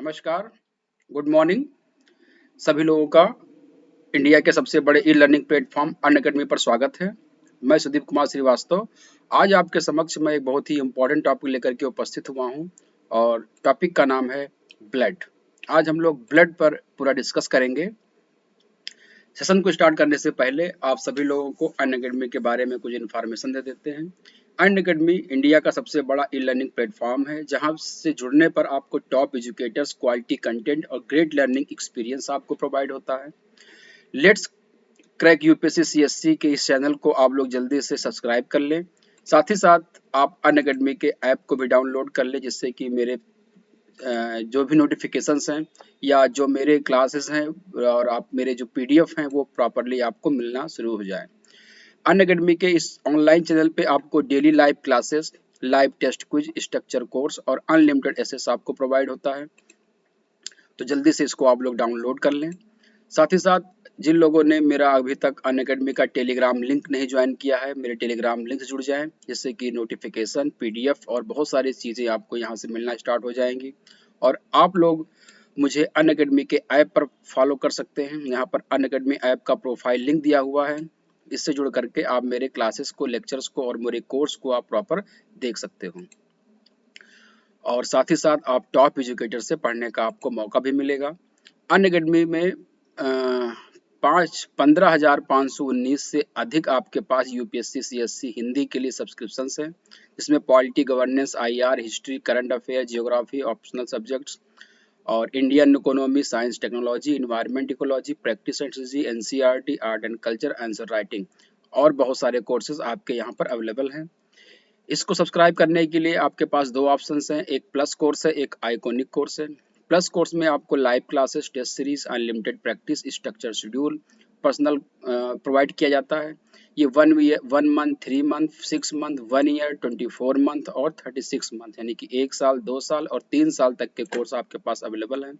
नमस्कार, good morning सभी लोगों का इंडिया के सबसे बड़े ई लर्निंग प्लेटफॉर्म अनअकैडमी पर स्वागत है। मैं सुदीप कुमार श्रीवास्तव। आज आपके समक्ष मैं एक बहुत ही इम्पोर्टेंट टॉपिक लेकर के उपस्थित हुआ हूं और टॉपिक का नाम है ब्लड। आज हम लोग ब्लड पर पूरा डिस्कस करेंगे। सेशन को स्टार्ट करने से पहले आप सभी लोगों को अनअकैडमी के बारे में कुछ इन्फॉर्मेशन दे देते हैं। अनअकैडमी इंडिया का सबसे बड़ा ई लर्निंग प्लेटफॉर्म है, जहां से जुड़ने पर आपको टॉप एजुकेटर्स, क्वालिटी कंटेंट और ग्रेट लर्निंग एक्सपीरियंस आपको प्रोवाइड होता है। लेट्स क्रैक यूपीएससी सीएससी के इस चैनल को आप लोग जल्दी से सब्सक्राइब कर लें। साथ ही साथ आप अनअकैडमी के ऐप को भी डाउनलोड कर लें, जिससे कि मेरे जो भी नोटिफिकेशंस हैं या जो मेरे क्लासेस हैं और आप मेरे जो पीडीएफ हैं वो प्रॉपरली आपको मिलना शुरू हो जाए। अनअकैडमी के इस ऑनलाइन चैनल पे आपको daily live classes, live test quiz, structure course और अनलिमिटेड एसेस आपको प्रोवाइड होता है। तो जल्दी से इसको आप लोग डाउनलोड कर लें। साथ ही साथ जिन लोगों ने मेरा अभी तक अनअकैडमी का टेलीग्राम लिंक नहीं ज्वाइन किया है, मेरे टेलीग्राम लिंक से जुड़ जाएं, जिससे कि नोटिफिकेशन, पीडीएफ और बहुत सारी चीज़ें आपको यहाँ से मिलना स्टार्ट हो जाएंगी। और आप लोग मुझे अनअकैडमी के ऐप पर फॉलो कर सकते हैं। यहाँ पर अनअकैडमी ऐप का प्रोफाइल लिंक दिया हुआ है। इससे जुड़ करके आप मेरे क्लासेस को, लेक्चर्स को और मेरे कोर्स को आप प्रॉपर देख सकते हो। और साथ ही साथ आप टॉप एजुकेटर से पढ़ने का आपको मौका भी मिलेगा। अनअकैडमी में 15,519 से अधिक आपके पास यूपीएससी सीएससी हिंदी के लिए सब्सक्रिप्शंस हैं, जिसमें polity, governance, IR, history, current affair, geography, optional subjects और Indian economy, science, technology, environment ecology, practice and strategy, NCERT, art and culture, answer writing और बहुत सारे कोर्सेज आपके यहाँ पर अवेलेबल हैं। इसको सब्सक्राइब करने के लिए आपके पास दो ऑप्शंस हैं, एक प्लस कोर्स है, एक आइकॉनिक कोर्स है। प्लस कोर्स में आपको live classes, test series, unlimited practice, structure schedule, personal provide किया जाता है। ये 1 month, 3 month, 6 month, 1 year, 24 month और 36 मंथ, यानी कि 1 साल, 2 साल और 3 साल तक के कोर्स आपके पास अवेलेबल हैं।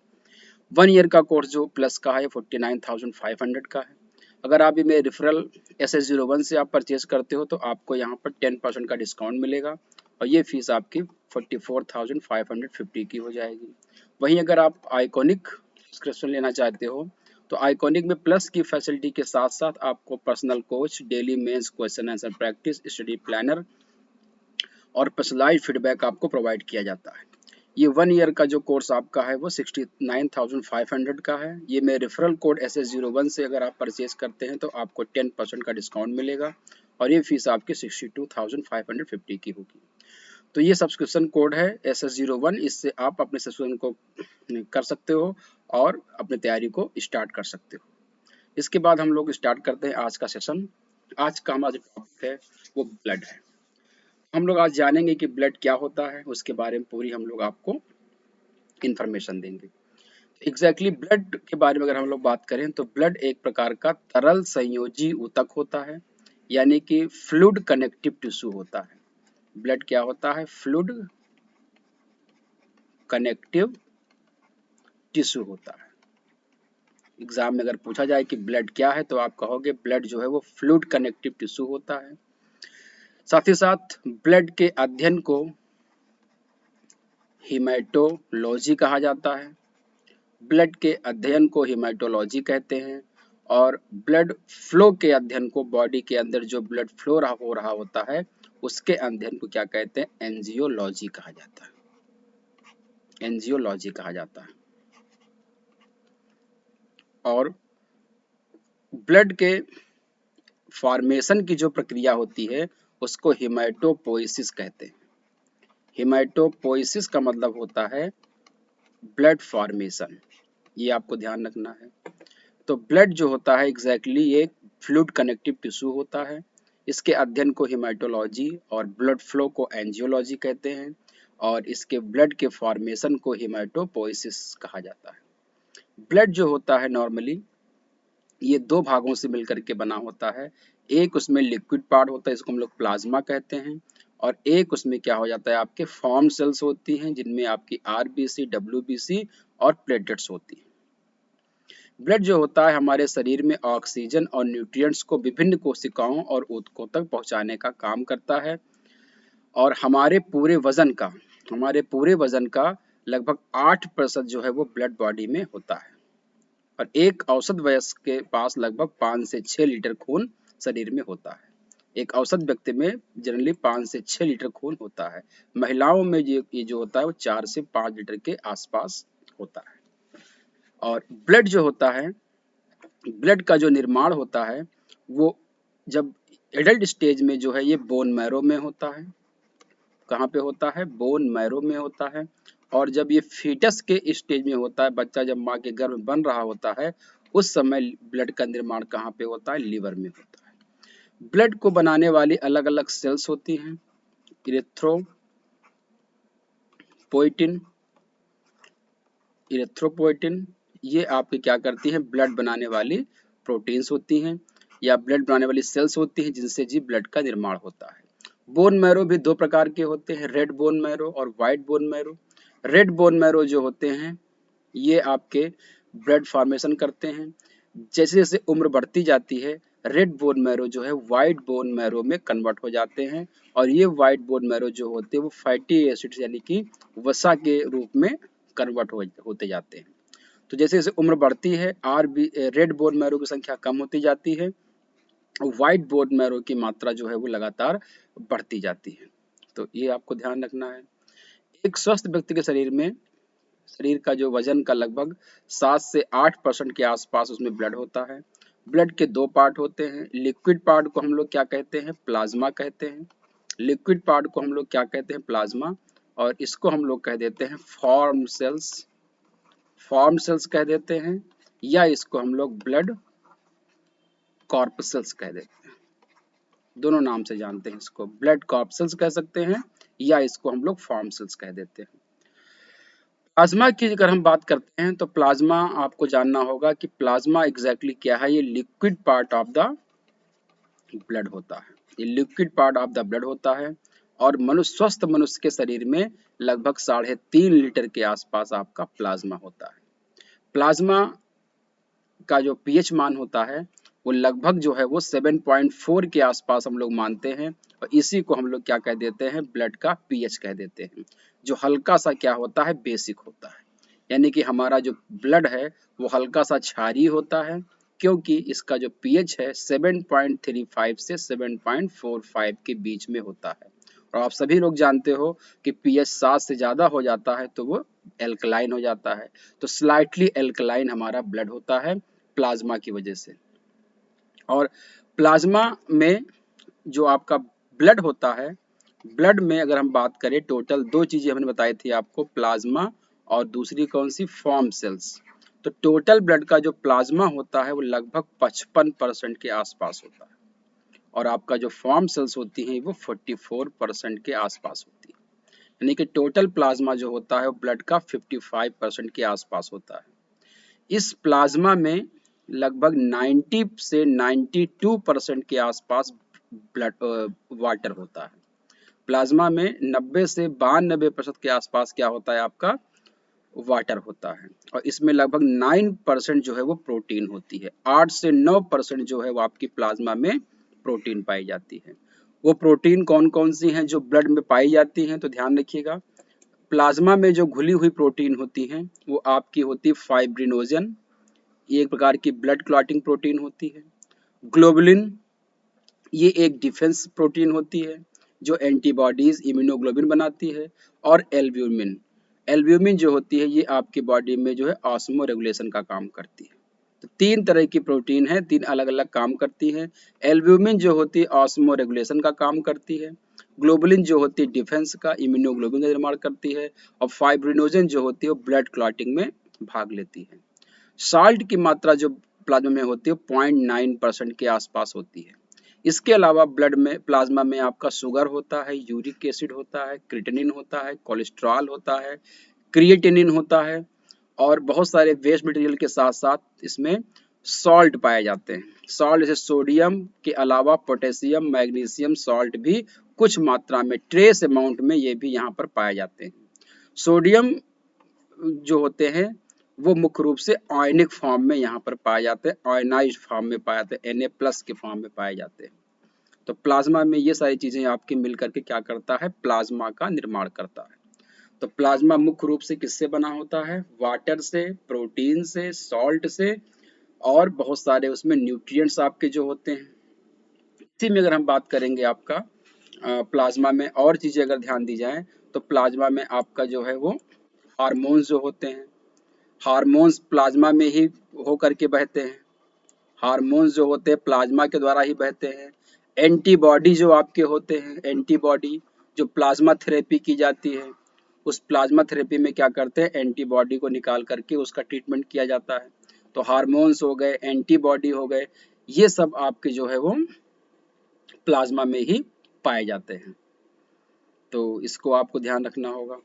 1 ईयर का कोर्स जो प्लस का है 49,500 का है। अगर आप ये मेरे रेफरल SS01 से आप परचेज करते हो तो आपको यहाँ पर 10% का डिस्काउंट मिलेगा और ये फीस आपकी 44,550 की हो जाएगी। वहीं अगर आप आइकॉनिक सब्सक्रिप्शन लेना चाहते हो तो आइकॉनिक में प्लस की फैसिलिटी के साथ साथ आपको personal coach, daily mains question answer practice, study planner और पर्सनलाइज्ड फीडबैक आपको प्रोवाइड किया जाता है। ये 1 ईयर का जो कोर्स आपका है वो 69,500 का है। ये मेरे रेफरल कोड SS01 से अगर आप परचेज करते हैं तो आपको 10% का डिस्काउंट मिलेगा और ये फीस आपकी 62,550 की होगी। तो ये सब्सक्रिप्शन कोड है SS01, इससे आप अपने सब्सक्रिप्शन को कर सकते हो और अपनी तैयारी को स्टार्ट कर सकते हो। इसके बाद हम लोग स्टार्ट करते हैं आज का सेशन। आज का हमारा जो टॉपिक है वो ब्लड है। हम लोग आज जानेंगे कि ब्लड क्या होता है, उसके बारे में पूरी हम लोग आपको इंफॉर्मेशन देंगे। एग्जैक्टली ब्लड के बारे में अगर हम लोग बात करें तो ब्लड एक प्रकार का तरल संयोजी ऊतक होता है, यानी कि फ्लूइड कनेक्टिव टिश्यू होता है। ब्लड क्या होता है? फ्लूइड कनेक्टिव टिश्यू होता है। एग्जाम में अगर पूछा जाए कि ब्लड क्या है तो आप कहोगे ब्लड जो है वो फ्लूइड कनेक्टिव टिश्यू होता है। साथ ही साथ ब्लड के अध्ययन को हीमेटोलॉजी कहा जाता है। ब्लड के अध्ययन को हीमेटोलॉजी कहते हैं और ब्लड फ्लो के अध्ययन को, बॉडी के अंदर जो ब्लड फ्लो हो रहा होता है उसके अध्ययन को क्या कहते हैं? एंजियोलॉजी कहा जाता है। एंजियोलॉजी कहा जाता है। और ब्लड के फॉर्मेशन की जो प्रक्रिया होती है उसको हीमेटोपोइसिस कहते हैं। हीमेटोपोइसिस का मतलब होता है ब्लड फॉर्मेशन, ये आपको ध्यान रखना है। तो ब्लड जो होता है एग्जैक्टली ये फ्लूइड कनेक्टिव टिश्यू होता है। इसके अध्ययन को हीमेटोलॉजी और ब्लड फ्लो को एंजियोलॉजी कहते हैं और इसके ब्लड के फॉर्मेशन को हीमेटोपोइसिस कहा जाता है। ब्लड जो होता है नॉर्मली ये दो भागों से मिलकर के बना होता है। एक उसमें लिक्विड पार्ट होता है, इसको हम लोग प्लाज्मा कहते हैं, और एक उसमें क्या हो जाता है, आपके फॉर्म सेल्स होती हैं जिनमें आपकी आरबीसी, डब्ल्यूबीसी और प्लेटलेट्स होती हैं। ब्लड जो होता है हमारे शरीर में ऑक्सीजन और न्यूट्रिएंट्स को विभिन्न कोशिकाओं और ऊतकों तक पहुंचाने का काम करता है और हमारे पूरे वजन का लगभग 8% जो है वो ब्लड बॉडी में होता है और एक औसत वयस्क के पास लगभग 5 से 6 लीटर खून शरीर में होता है। एक औसत व्यक्ति में जनरली 5 से 6 लीटर खून होता है। महिलाओं में ये जो होता है वो 4 से 5 लीटर के आसपास होता है। और ब्लड जो होता है, ब्लड का जो निर्माण होता है वो जब एडल्ट स्टेज में जो है ये बोन मैरो में होता है। कहाँ पे होता है? बोन मैरो में होता है। और जब ये फीटस के स्टेज में होता है, बच्चा जब माँ के गर्भ में बन रहा होता है, उस समय ब्लड का निर्माण कहाँ पे होता है? लिवर में होता है। ब्लड को बनाने वाली अलग अलग सेल्स होती हैं। इरेथ्रोपोइटिन इरेथ्रोपोइटिन ये आपकी क्या करती हैं? ब्लड बनाने वाली प्रोटीन्स होती हैं या ब्लड बनाने वाली सेल्स होती हैं जिनसे जी ब्लड का निर्माण होता है। बोन मैरो भी दो प्रकार के होते हैं, रेड बोन मैरो और white bone marrow. Red bone marrow जो होते हैं ये आपके ब्लड फॉर्मेशन करते हैं। जैसे जैसे उम्र बढ़ती जाती है, रेड बोन मैरो जो है व्हाइट बोन मैरो में कन्वर्ट हो जाते हैं और ये व्हाइट बोन मैरो जो होते हैं वो फैटी एसिड्स यानी कि वसा के रूप में कन्वर्ट होते जाते हैं। तो जैसे जैसे उम्र बढ़ती है, रेड बोन मैरो की संख्या कम होती जाती है, व्हाइट बोन मैरो की मात्रा जो है वो लगातार बढ़ती जाती है। तो ये आपको ध्यान रखना है। एक स्वस्थ व्यक्ति के शरीर का जो वजन का लगभग 7 से 8% के आसपास उसमें ब्लड होता है। ब्लड के दो पार्ट होते हैं। लिक्विड पार्ट को हम लोग क्या कहते हैं? प्लाज्मा कहते हैं। लिक्विड पार्ट को हम लोग क्या कहते हैं? प्लाज्मा। और इसको हम लोग कह देते हैं फॉर्म सेल्स कह देते हैं या इसको हम लोग ब्लड कॉर्पसेल्स कह देते हैं। दोनों नाम से जानते हैं इसको, ब्लड कॉर्पसेल्स कह सकते हैं या इसको हम लोग फॉर्म सेल्स कह देते हैं। प्लाज्मा की अगर हम बात करते हैं तो प्लाज्मा आपको जानना होगा कि प्लाज्मा एग्जैक्टली क्या है। ये liquid part of the blood होता है। ये liquid part of the blood होता है और स्वस्थ मनुष्य के शरीर में लगभग 3.5 लीटर के आसपास आपका प्लाज्मा होता है। प्लाज्मा का जो पीएच मान होता है वो लगभग जो है वो 7.4 के आसपास हम लोग मानते हैं और इसी को हम लोग क्या कह देते हैं? ब्लड का पीएच कह देते हैं, जो हल्का सा क्या होता है? बेसिक होता है। यानी कि हमारा जो ब्लड है वो हल्का सा क्षारीय होता है क्योंकि इसका जो पीएच है 7.35 से 7.45 के बीच में होता है। और आप सभी लोग जानते हो कि पीएच 7 से ज़्यादा हो जाता है तो वो एल्कलाइन हो जाता है। तो स्लाइटली एल्कलाइन हमारा ब्लड होता है प्लाज्मा की वजह से। और प्लाज्मा में जो आपका ब्लड होता है, ब्लड में अगर हम बात करें टोटल दो चीजें हमने बताई थी आपको, प्लाज्मा और दूसरी कौन सी? Form cells. तो टोटल ब्लड का जो प्लाज्मा होता है वो लगभग 55% के आसपास होता है और आपका जो फॉर्म सेल्स होती हैं वो 44% के आसपास होती है। यानी कि टोटल प्लाज्मा जो होता है वो ब्लड का 55% के आसपास होता है। इस प्लाज्मा में लगभग 90 से 92% के आसपास ब्लड वाटर होता है। प्लाज्मा में 90 से 92% के आसपास क्या होता है? आपका वाटर होता है और इसमें लगभग 9% जो है वो प्रोटीन होती है। 8 से 9% जो है वो आपकी प्लाज्मा में प्रोटीन पाई जाती है। वो प्रोटीन कौन कौन सी हैं जो ब्लड में पाई जाती हैं? तो ध्यान रखिएगा, प्लाज्मा में जो घुली हुई प्रोटीन होती हैं वो आपकी होती है फाइब्रिनोजन, ये एक प्रकार की ब्लड क्लॉटिंग प्रोटीन होती है। ग्लोबुलिन, ये एक डिफेंस प्रोटीन होती है जो एंटीबॉडीज इम्यूनोग्लोबिन बनाती है। और एल्ब्यूमिन, एल्ब्यूमिन जो होती है ये आपकी बॉडी में जो है ऑस्मो रेगुलेशन का काम करती है। तो 3 तरह की प्रोटीन है, 3 अलग अलग काम करती है। एल्ब्यूमिन जो होती है ऑस्मो रेगुलेशन का काम करती है, ग्लोबुलिन जो होती है डिफेंस का इम्यूनोग्लोबिन का निर्माण करती है और फाइब्रिनोजन जो होती है वो ब्लड क्लॉटिंग में भाग लेती है। साल्ट की मात्रा जो प्लाज्मा में होती है 0.9% के आसपास होती है। इसके अलावा ब्लड में प्लाज्मा में आपका शुगर होता है, यूरिक एसिड होता है, क्रिएटिनिन होता है, कोलेस्ट्रॉल होता है, क्रिएटिनिन होता है और बहुत सारे वेस्ट मटेरियल के साथ साथ इसमें सॉल्ट पाए जाते हैं। सॉल्ट जैसे सोडियम के अलावा पोटेशियम, मैग्नीशियम सॉल्ट भी कुछ मात्रा में ट्रेस अमाउंट में ये भी यहाँ पर पाए जाते हैं। सोडियम जो होते हैं वो मुख्य रूप से आयनिक फॉर्म में यहाँ पर पाए जाते हैं, आयनाइज्ड फॉर्म में पाए जाते हैं, Na+ के फॉर्म में पाए जाते हैं। तो प्लाज्मा में ये सारी चीजें आपकी मिल करके क्या करता है? प्लाज्मा का निर्माण करता है। तो प्लाज्मा मुख्य रूप से किससे बना होता है? वाटर से, प्रोटीन से, सॉल्ट से और बहुत सारे उसमें न्यूट्रिएंट्स आपके जो होते हैं। इसी में अगर हम बात करेंगे आपका प्लाज्मा में और चीजें अगर ध्यान दी जाए तो प्लाज्मा में आपका जो है वो हार्मोन्स जो होते हैं, हार्मोन्स प्लाज्मा में ही हो करके बहते हैं। हार्मोन्स जो होते हैं प्लाज्मा के द्वारा ही बहते हैं। एंटीबॉडी जो आपके होते हैं, एंटीबॉडी जो प्लाज्मा थेरेपी की जाती है, उस प्लाज्मा थेरेपी में क्या करते हैं, एंटीबॉडी को निकाल करके उसका ट्रीटमेंट किया जाता है। तो हार्मोन्स हो गए, एंटीबॉडी हो गए, ये सब आपके जो है वो प्लाज्मा में ही पाए जाते हैं। तो इसको आपको ध्यान रखना होगा।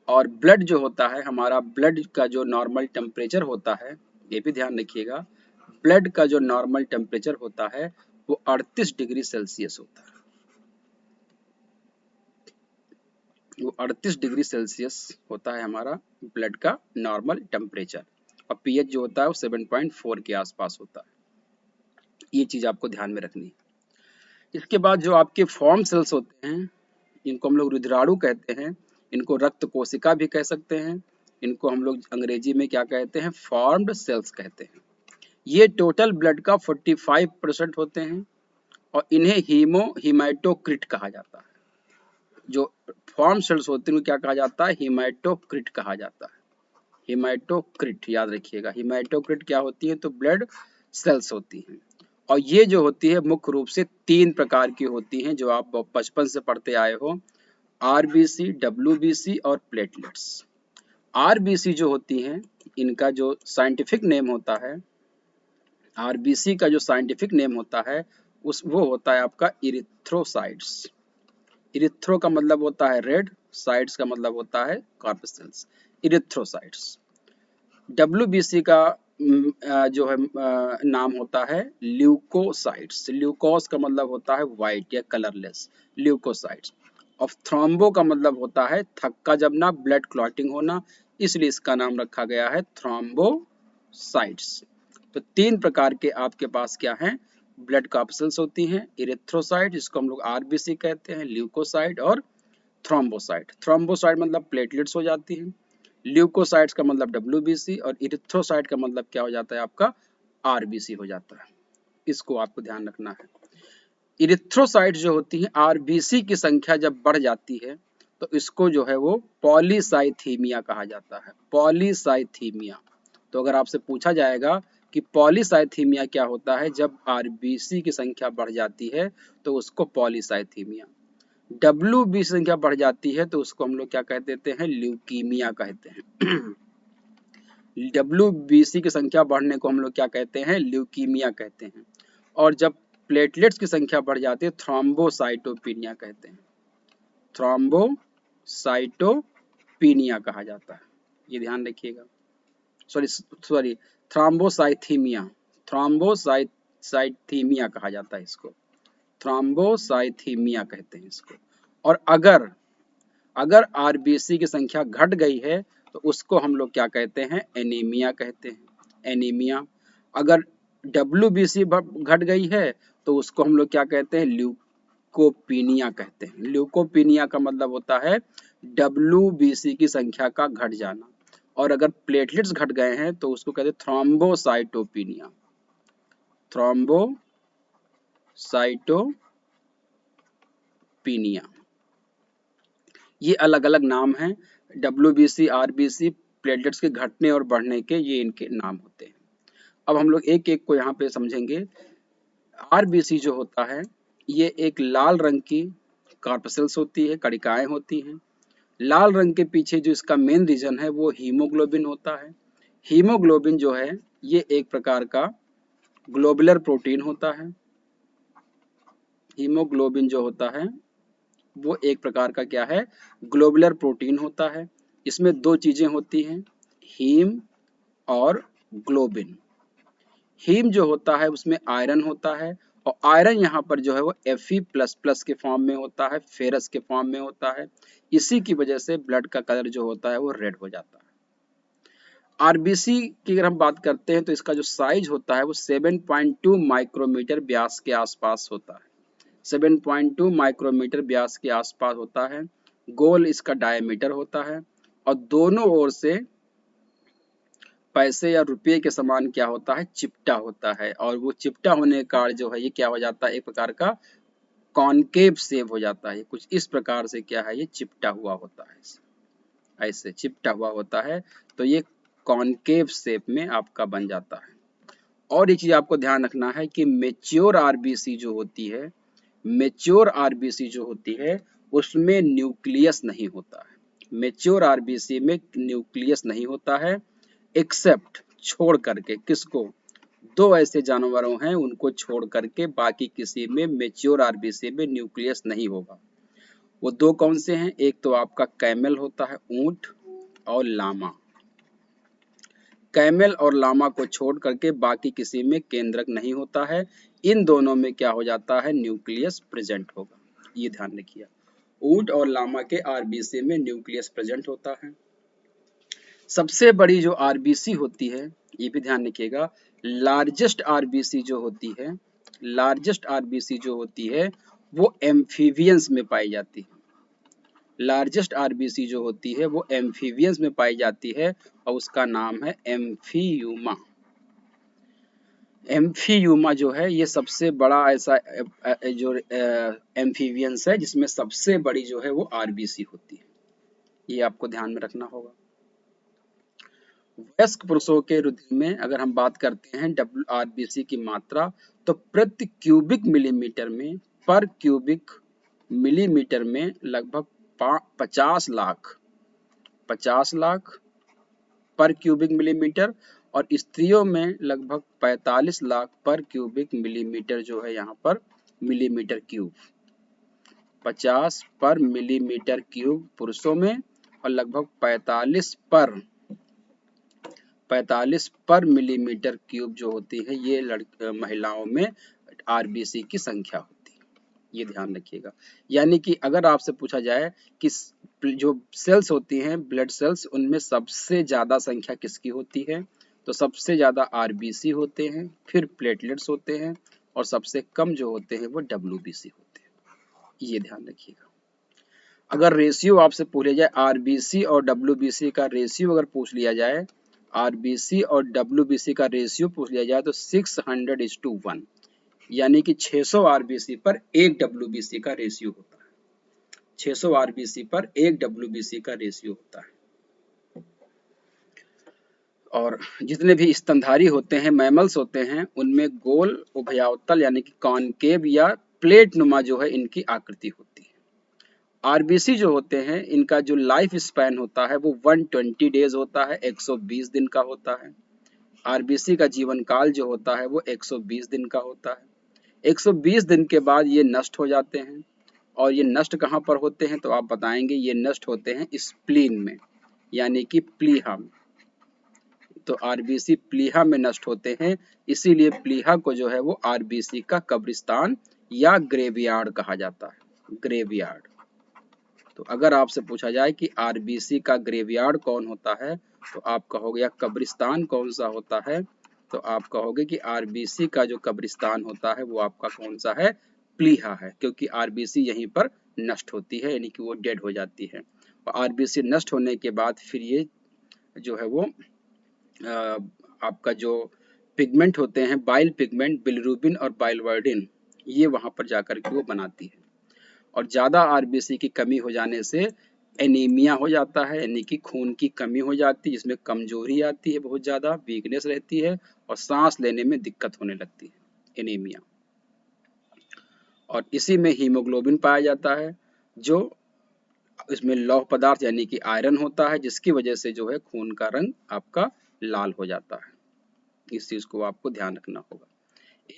और ब्लड जो होता है हमारा, ब्लड का जो नॉर्मल टेम्परेचर होता है, ये भी ध्यान रखिएगा, ब्लड का जो नॉर्मल टेम्परेचर होता है वो 38 डिग्री सेल्सियस होता है। वो 38 डिग्री सेल्सियस होता है हमारा ब्लड का नॉर्मल टेम्परेचर, और पीएच जो होता है वो 7.4 के आसपास होता है। ये चीज आपको ध्यान में रखनी है। इसके बाद जो आपके फॉर्म सेल्स होते हैं, इनको हम लोग रुधिराणु कहते हैं, इनको रक्त कोशिका भी कह सकते हैं, इनको हम लोग अंग्रेजी में क्या कहते हैं, फॉर्म्ड सेल्स कहते हैं। ये टोटल ब्लड का 45% होते हैं और इन्हें हीमैटोक्रिट कहा जाता है। जो फॉर्म सेल्स होते हैं उनको क्या कहा जाता है, हीमैटोक्रिट कहा जाता है। हीमैटोक्रिट याद रखिएगा। हीमैटोक्रिट क्या होती है, तो ब्लड सेल्स होती हैं। और ये जो होती है मुख्य रूप से 3 प्रकार की होती हैं, जो आप बचपन से पढ़ते आए हो, आरबीसी, डब्ल्यूबीसी और प्लेटलेट्स। आरबीसी जो होती हैं, इनका जो साइंटिफिक नेम होता है, आरबीसी का जो साइंटिफिक नेम होता है वो होता है आपका इरिथ्रोसाइट्स। इरिथ्रो का मतलब होता है रेड, साइट्स का मतलब होता है कॉर्पसेल्स, इरिथ्रोसाइट्स। डब्ल्यूबीसी का जो है नाम होता है ल्यूकोसाइट्स। ल्यूकोस का मतलब होता है व्हाइट या कलरलेस, ल्यूकोसाइट्स। और थ्रोम्बो का मतलब होता है थक्का जमना, ब्लड क्लॉटिंग होना, इसलिए इसका नाम रखा गया है थ्रोम्बोसाइट्स। तो 3 प्रकार के आपके पास क्या हैं, ब्लड कॉर्पसेल्स होती हैं, इरिथ्रोसाइट जिसको हम लोग आरबीसी कहते हैं, ल्यूकोसाइट और थ्रोम्बोसाइट। थ्रोम्बोसाइट मतलब प्लेटलेट्स हो जाती हैं, ल्यूकोसाइट्स का मतलब डब्ल्यूबीसी और इरिथ्रोसाइट का मतलब क्या हो जाता है आपका, आरबीसी हो जाता है। इसको आपको ध्यान रखना है। इरिथ्रोसाइट्स जो होती हैं, आरबीसी की संख्या जब बढ़ जाती है तो इसको जो है वो पॉलीसाइथीमिया कहा जाता है। पॉलीसाइथीमिया। तो अगर आपसे पूछा जाएगा कि पॉलीसाइथीमिया क्या होता है, जब आरबीसी की संख्या बढ़ जाती है तो उसको पॉलीसाइथीमिया। डब्ल्यूबीसी संख्या बढ़ जाती है तो उसको हम लोग क्या कह देते हैं, ल्यूकीमिया कहते हैं। डब्ल्यूबीसी की संख्या बढ़ने को हम लोग क्या कहते हैं, ल्यूकीमिया कहते हैं। और जब प्लेटलेट्स की संख्या बढ़ जाती है थ्रोम्बोसाइटोपिनिया कहते हैं। थ्रोम्बोसाइटोपिनिया कहा जाता है, ये ध्यान रखिएगा। सॉरी थ्रोम्बोसाइथीमिया, थ्रोम्बोसाइथीमिया कहा जाता है इसको, थ्रोम्बोसाइथीमिया कहते हैं इसको। और अगर आरबीसी की संख्या घट गई है तो उसको हम लोग क्या कहते हैं, एनीमिया कहते हैं, एनीमिया। अगर डब्ल्यूबीसी घट गई है तो उसको हम लोग क्या कहते हैं, ल्यूकोपीनिया कहते हैं। ल्यूकोपीनिया का मतलब होता है डब्ल्यूबीसी की संख्या का घट जाना। और अगर प्लेटलेट्स घट गए हैं तो उसको कहते हैं थ्रोम्बोसाइटोपिनिया, थ्रोम्बोसाइटोपिनिया। ये अलग अलग नाम हैं, डब्ल्यूबीसी, आरबीसी, प्लेटलेट्स के घटने और बढ़ने के, ये इनके नाम होते हैं। अब हम लोग एक एक को यहाँ पे समझेंगे। आरबीसी जो होता है ये एक लाल रंग की कॉर्पसेल्स होती है, कणिकाएं होती हैं। लाल रंग के पीछे जो इसका मेन रीजन है वो हीमोग्लोबिन होता है। हीमोग्लोबिन जो है ये एक प्रकार का ग्लोबुलर प्रोटीन होता है। हीमोग्लोबिन जो होता है वो एक प्रकार का क्या है, ग्लोबुलर प्रोटीन होता है। इसमें 2 चीजें होती हैं, हीम और ग्लोबिन। हीम जो होता है उसमें आयरन होता है, और आयरन यहाँ पर जो है वो Fe++ के फॉर्म में होता है, फेरस के फॉर्म में होता है। इसी की वजह से ब्लड का कलर जो होता है वो रेड हो जाता है। आरबीसी की अगर हम बात करते हैं तो इसका जो साइज होता है वो 7.2 माइक्रोमीटर व्यास के आसपास होता है। 7.2 माइक्रोमीटर व्यास के आसपास होता है। गोल इसका डायमीटर होता है और दोनों ओर से पैसे या रुपये के समान क्या होता है, चिपटा होता है। और वो चिपटा होने के कारण जो है ये क्या हो जाता है, एक प्रकार का कॉनकेव शेप हो जाता है। कुछ इस प्रकार से क्या है, ये चिपटा हुआ होता है, ऐसे चिपटा हुआ होता है। तो ये कॉनकेव शेप में आपका बन जाता है। और एक चीज आपको ध्यान रखना है कि मेच्योर आरबीसी जो होती है, मेच्योर आरबीसी जो होती है उसमें न्यूक्लियस नहीं होता है। मेच्योर आरबीसी में न्यूक्लियस नहीं होता है, एक्सेप्ट छोड़ करके, किसको, दो ऐसे जानवरों हैं उनको छोड़ करके बाकी किसी में मेच्योर आरबीसी में न्यूक्लियस नहीं होगा। वो दो कौन से हैं, एक तो आपका कैमल होता है, ऊंट, और लामा। कैमल और लामा को छोड़ करके बाकी किसी में केंद्रक नहीं होता है। इन दोनों में क्या हो जाता है, न्यूक्लियस प्रेजेंट होगा। ये ध्यान रखिए, ऊंट और लामा के आरबीसी में न्यूक्लियस प्रेजेंट होता है। सबसे बड़ी जो आरबीसी होती है, ये भी ध्यान रखिएगा, लार्जेस्ट आरबीसी जो होती है, लार्जेस्ट आरबीसी जो होती है वो एम्फीबियंस में पाई जाती है। लार्जेस्ट आरबीसी जो होती है वो एम्फीबियंस में पाई जाती है और उसका नाम है एम्फीयूमा। एम्फीयूमा जो है ये सबसे बड़ा ऐसा जो एम्फीबियंस है जिसमें सबसे बड़ी जो है वो आरबीसी होती है। ये आपको ध्यान में रखना होगा। वयस्क पुरुषों के रुधिर में अगर हम बात करते हैं WRBC की मात्रा, तो प्रति क्यूबिक मिलीमीटर में, पर क्यूबिक मिलीमीटर में लगभग 50 लाख पर क्यूबिक मिलीमीटर, और स्त्रियों में लगभग 45 लाख पर क्यूबिक मिलीमीटर जो है यहाँ पर मिलीमीटर क्यूब, 50 पर मिलीमीटर क्यूब पुरुषों में और लगभग 45 पर मिलीमीटर क्यूब जो होती है ये महिलाओं में आरबीसी की संख्या होती है। ये ध्यान रखिएगा। यानी कि अगर आपसे पूछा जाए कि जो सेल्स होती हैं, ब्लड सेल्स, उनमें सबसे ज्यादा संख्या किसकी होती है, तो सबसे ज्यादा आरबीसी होते हैं, फिर प्लेटलेट्स होते हैं, और सबसे कम जो होते हैं वो डब्ल्यूबीसी होते हैं। ये ध्यान रखिएगा। अगर रेशियो आपसे पूछ लिया जाए, आरबीसी और डब्ल्यूबीसी का रेशियो अगर पूछ लिया जाए, आरबीसी और डब्ल्यूबीसी का रेशियो पूछ लिया जाए तो 600:1, यानी कि 600 आरबीसी पर 1 डब्ल्यूबीसी का रेशियो होता है। 600 आरबीसी पर 1 डब्ल्यूबीसी का रेशियो होता है। और जितने भी स्तनधारी होते हैं, मैमल्स होते हैं, उनमें गोल उभयावतल यानी कि कॉनकेव या प्लेट नुमा जो है इनकी आकृति होती है। आरबीसी जो होते हैं इनका जो लाइफ स्पैन होता है वो 120 डेज होता है, 120 दिन का होता है। आरबीसी का जीवन काल जो होता है वो 120 दिन का होता है। 120 दिन के बाद ये नष्ट हो जाते हैं। और ये नष्ट कहाँ पर होते हैं, तो आप बताएंगे ये नष्ट होते हैं स्प्लीन में, यानी कि प्लीहा में। तो आरबीसी प्लीहा में नष्ट होते हैं, इसीलिए प्लीहा को जो है वो आरबीसी का कब्रिस्तान या ग्रेवयार्ड कहा जाता है, ग्रेवयार्ड। तो अगर आपसे पूछा जाए कि आरबीसी का ग्रेवयार्ड कौन होता है, तो आप कहोगे, या कब्रिस्तान कौन सा होता है, तो आप कहोगे कि आरबीसी का जो कब्रिस्तान होता है वो आपका कौन सा है, प्लीहा है, क्योंकि आरबीसी यहीं पर नष्ट होती है, यानी कि वो डेड हो जाती है। और आरबीसी नष्ट होने के बाद फिर ये जो है वो आपका जो पिगमेंट होते हैं, बाइल पिगमेंट, बिलिरुबिन और बाइलवर्डिन, ये वहां पर जाकर के वो बनाती है। और ज़्यादा आरबीसी की कमी हो जाने से एनीमिया हो जाता है, यानी कि खून की कमी हो जाती है, जिसमें कमजोरी आती है, बहुत ज़्यादा वीकनेस रहती है और सांस लेने में दिक्कत होने लगती है, एनीमिया। और इसी में हीमोग्लोबिन पाया जाता है, जो इसमें लौह पदार्थ यानी कि आयरन होता है, जिसकी वजह से जो है खून का रंग आपका लाल हो जाता है। इस चीज़ को आपको ध्यान रखना होगा।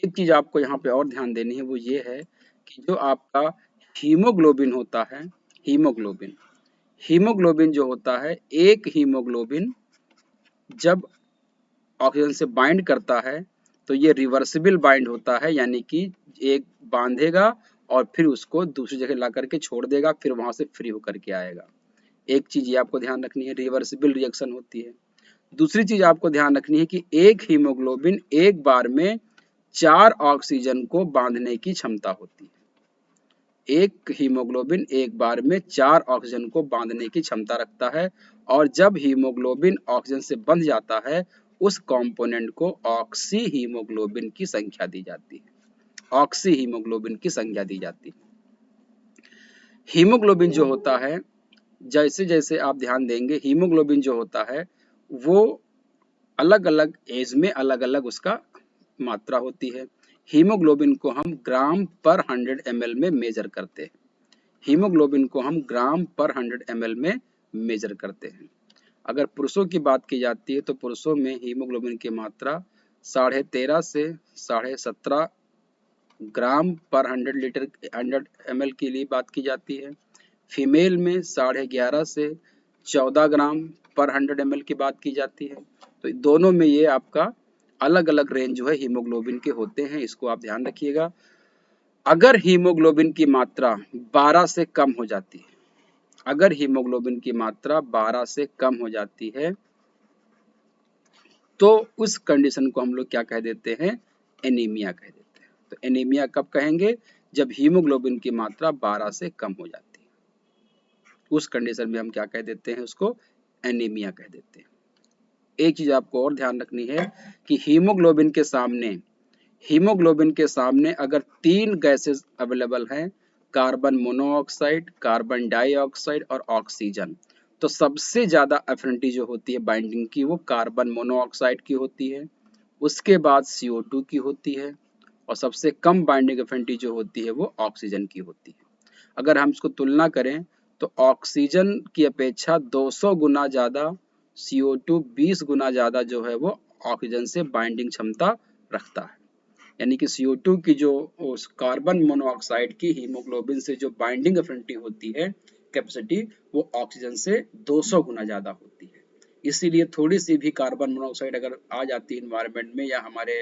एक चीज़ आपको यहाँ पे और ध्यान देनी है, वो ये है कि जो आपका हीमोग्लोबिन होता है, हीमोग्लोबिन हीमोग्लोबिन जो होता है, एक हीमोग्लोबिन जब ऑक्सीजन से बाइंड करता है तो ये रिवर्सिबल बाइंड होता है, यानी कि एक बांधेगा और फिर उसको दूसरी जगह ला करके छोड़ देगा, फिर वहां से फ्री होकर के आएगा। एक चीज ये आपको ध्यान रखनी है, रिवर्सिबल रिएक्शन होती है। दूसरी चीज आपको ध्यान रखनी है कि एक हीमोग्लोबिन एक बार में 4 ऑक्सीजन को बांधने की क्षमता होती है। एक हीमोग्लोबिन एक बार में 4 ऑक्सीजन को बांधने की क्षमता रखता है, और जब हीमोग्लोबिन ऑक्सीजन से बंध जाता है उस कंपोनेंट को ऑक्सी हीमोग्लोबिन की संख्या दी जाती है। ऑक्सी हीमोग्लोबिन की संख्या दी जाती है। हीमोग्लोबिन जो होता है, जैसे जैसे आप ध्यान देंगे, हीमोग्लोबिन जो होता है वो अलग अलग एज में अलग अलग उसका मात्रा होती है। हीमोग्लोबिन को हम ग्राम पर 100 ml में मेजर करते हैं। हीमोग्लोबिन को हम ग्राम पर 100 ml में मेजर करते हैं। अगर पुरुषों की बात की जाती है तो पुरुषों में हीमोग्लोबिन की मात्रा 13.5 से 17.5 ग्राम पर 100 ml के लिए बात की जाती है। फीमेल में 11.5 से 14 ग्राम पर 100 ml की बात की जाती है। तो दोनों में ये आपका अलग अलग रेंज जो है हीमोग्लोबिन के होते हैं, इसको आप ध्यान रखिएगा। अगर हीमोग्लोबिन की मात्रा 12 से कम हो जाती है, अगर हीमोग्लोबिन की मात्रा 12 से कम हो जाती है तो उस कंडीशन को हम लोग क्या कह देते हैं, एनीमिया कह देते हैं। तो एनीमिया कब कहेंगे, जब हीमोग्लोबिन की मात्रा 12 से कम हो जाती है, उस कंडीशन में हम क्या कह देते हैं, उसको एनीमिया कह देते हैं। एक चीज आपको और ध्यान रखनी है कि हीमोग्लोबिन के सामने अगर 3 गैसेस अवेलेबल हैं, कार्बन मोनोऑक्साइड, कार्बन डाइऑक्साइड और ऑक्सीजन, तो सबसे ज्यादा एफिनिटी जो होती है बाइंडिंग की वो कार्बन मोनोऑक्साइड की होती है, उसके बाद CO2 की होती है, और सबसे कम बाइंडिंग एफिनिटी जो होती है वो ऑक्सीजन की होती है। अगर हम इसको तुलना करें तो ऑक्सीजन की अपेक्षा 200 गुना ज्यादा, CO2 20 गुना ज्यादा जो है वो ऑक्सीजन से बाइंडिंग क्षमता रखता है। यानी कि CO2 की जो उस कार्बन मोनोऑक्साइड की हीमोग्लोबिन से जो बाइंडिंग एफिनिटी होती है, कैपेसिटी, वो ऑक्सीजन से 200 गुना ज्यादा होती है। इसीलिए थोड़ी सी भी कार्बन मोनोऑक्साइड अगर आ जाती है इन्वायरमेंट में या हमारे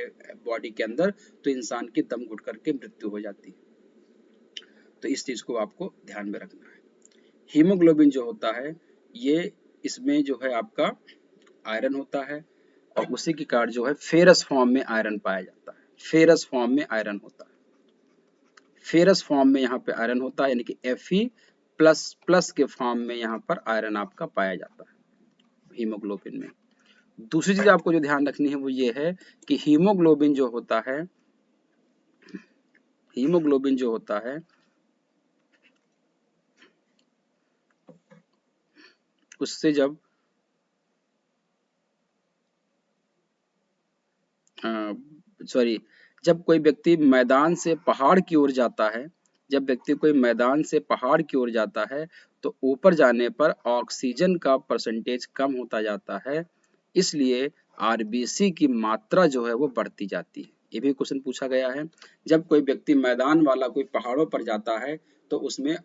बॉडी के अंदर तो इंसान की दम घुट करके मृत्यु हो जाती है। तो इस चीज को आपको ध्यान में रखना है। हीमोग्लोबिन जो होता है ये, इसमें जो है आपका आयरन होता है, और उसी के कारण जो है फेरस फॉर्म में आयरन पाया जाता है। फेरस फॉर्म में आयरन होता है, फेरस फॉर्म में यहाँ पे आयरन होता है, यानी कि Fe++ के फॉर्म में यहाँ पर आयरन आपका पाया जाता है हीमोग्लोबिन में। दूसरी चीज आपको जो ध्यान रखनी है वो ये है कि हीमोग्लोबिन जो होता है, हीमोग्लोबिन जो होता है उससे जब सॉरी जब कोई व्यक्ति मैदान से पहाड़ की ओर जाता है, जब व्यक्ति कोई मैदान से पहाड़ की ओर जाता है तो ऊपर जाने पर ऑक्सीजन का परसेंटेज कम होता जाता है, इसलिए आरबीसी की मात्रा जो है वो बढ़ती जाती है। ये भी क्वेश्चन पूछा गया है। जब कोई व्यक्ति मैदान वाला कोई पहाड़ों पर जाता है तो उसमें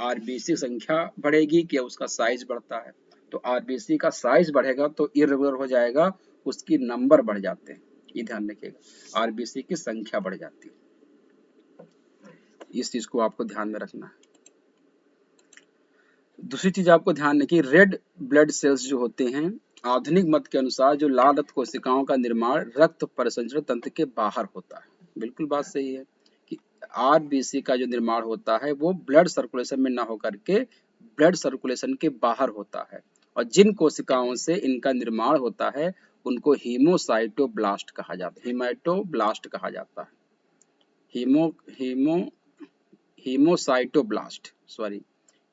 आरबीसी संख्या बढ़ेगी कि उसका साइज बढ़ता है। तो आरबीसी का साइज बढ़ेगा तो इरेगुलर हो जाएगा, उसकी नंबर बढ़ जाते हैं। ये ध्यान रखिएगा, आरबीसी की संख्या बढ़ जाती है। इस चीज को आपको ध्यान में रखना है। दूसरी चीज आपको ध्यान रखिए, रेड ब्लड सेल्स जो होते हैं, आधुनिक मत के अनुसार जो लाल रक्त कोशिकाओं का निर्माण रक्त परिसंचरण तंत्र के बाहर होता है। बिल्कुल बात सही है कि आरबीसी का जो निर्माण होता है वो ब्लड सर्कुलेशन में ना होकर के ब्लड सर्कुलेशन के बाहर होता है, और जिन कोशिकाओं से इनका निर्माण होता है उनको हीमोसाइटोब्लास्ट कहा जाता है। हीमाटोब्लास्ट कहा जाता है। हीमो हीमो हीमोसाइटोब्लास्ट सॉरी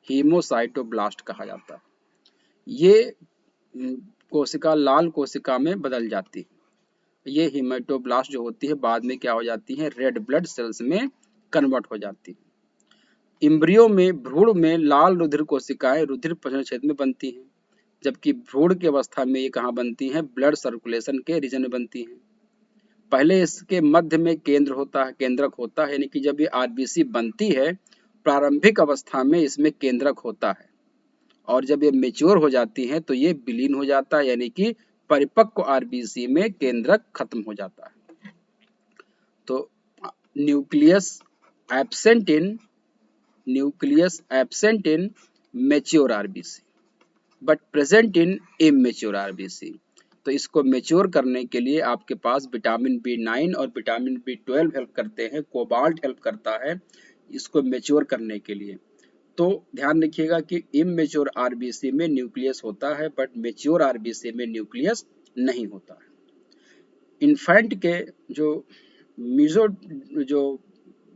हीमोसाइटोब्लास्ट कहा जाता है। ये कोशिका लाल कोशिका में बदल जाती है। ये हीमेटोब्लास्ट जो होती है बाद में क्या हो जाती है, रेड ब्लड सेल्स में कन्वर्ट हो जाती है। इम्ब्रियो में, भ्रूण में लाल रुधिर कोशिकाएं रुधिर प्रसरण क्षेत्र में बनती हैं, जबकि भ्रूण की अवस्था में ये कहाँ बनती हैं, ब्लड सर्कुलेशन के रीजन में बनती हैं। पहले इसके मध्य में केंद्रक होता है, यानी कि जब ये आरबीसी बनती है प्रारंभिक अवस्था में इसमें केंद्रक होता है, और जब ये मेच्योर हो जाती हैं तो ये विलीन हो जाता है, यानी कि परिपक्व आरबीसी में केंद्रक खत्म हो जाता है। तो nucleus absent in mature RBC but present in immature RBC. तो इसको मेच्योर करने के लिए आपके पास विटामिन B9 और विटामिन B12 हेल्प करते हैं, कोबाल्ट हेल्प करता है। इसको मैच्योर करने के लिए। तो ध्यान रखिएगा कि इमेच्योर आरबीसी में न्यूक्लियस होता है बट मैच्योर आरबीसी में न्यूक्लियस नहीं होता है। इन्फेंट के जो मीजो जो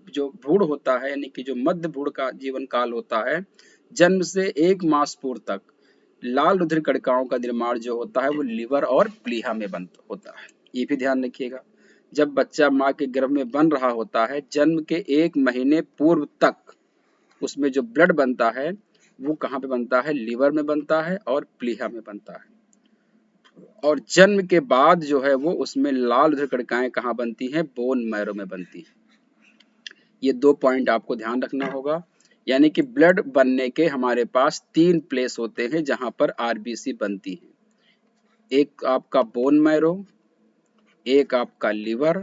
जो भ्रूण होता है यानी कि जो मध्य भ्रूण का जीवन काल होता है, जन्म से 1 मास पूर्व तक लाल रुधिर कणिकाओं का निर्माण जो होता है वो लिवर और प्लीहा में होता है। ये भी ध्यान रखिएगा। जब बच्चा माँ के गर्भ में बन रहा होता है, जन्म के 1 महीने पूर्व तक उसमें जो ब्लड बनता है वो कहाँ पे बनता है, लिवर में बनता है और प्लीहा में बनता है। और जन्म के बाद जो है वो उसमें लाल रुधिर कणिकाएं कहाँ बनती हैं, बोन मैरो में बनती हैं। ये 2 पॉइंट आपको ध्यान रखना होगा। यानी कि ब्लड बनने के हमारे पास 3 प्लेस होते हैं जहां पर आरबीसी बनती है। एक आपका बोन मैरो, एक आपका लिवर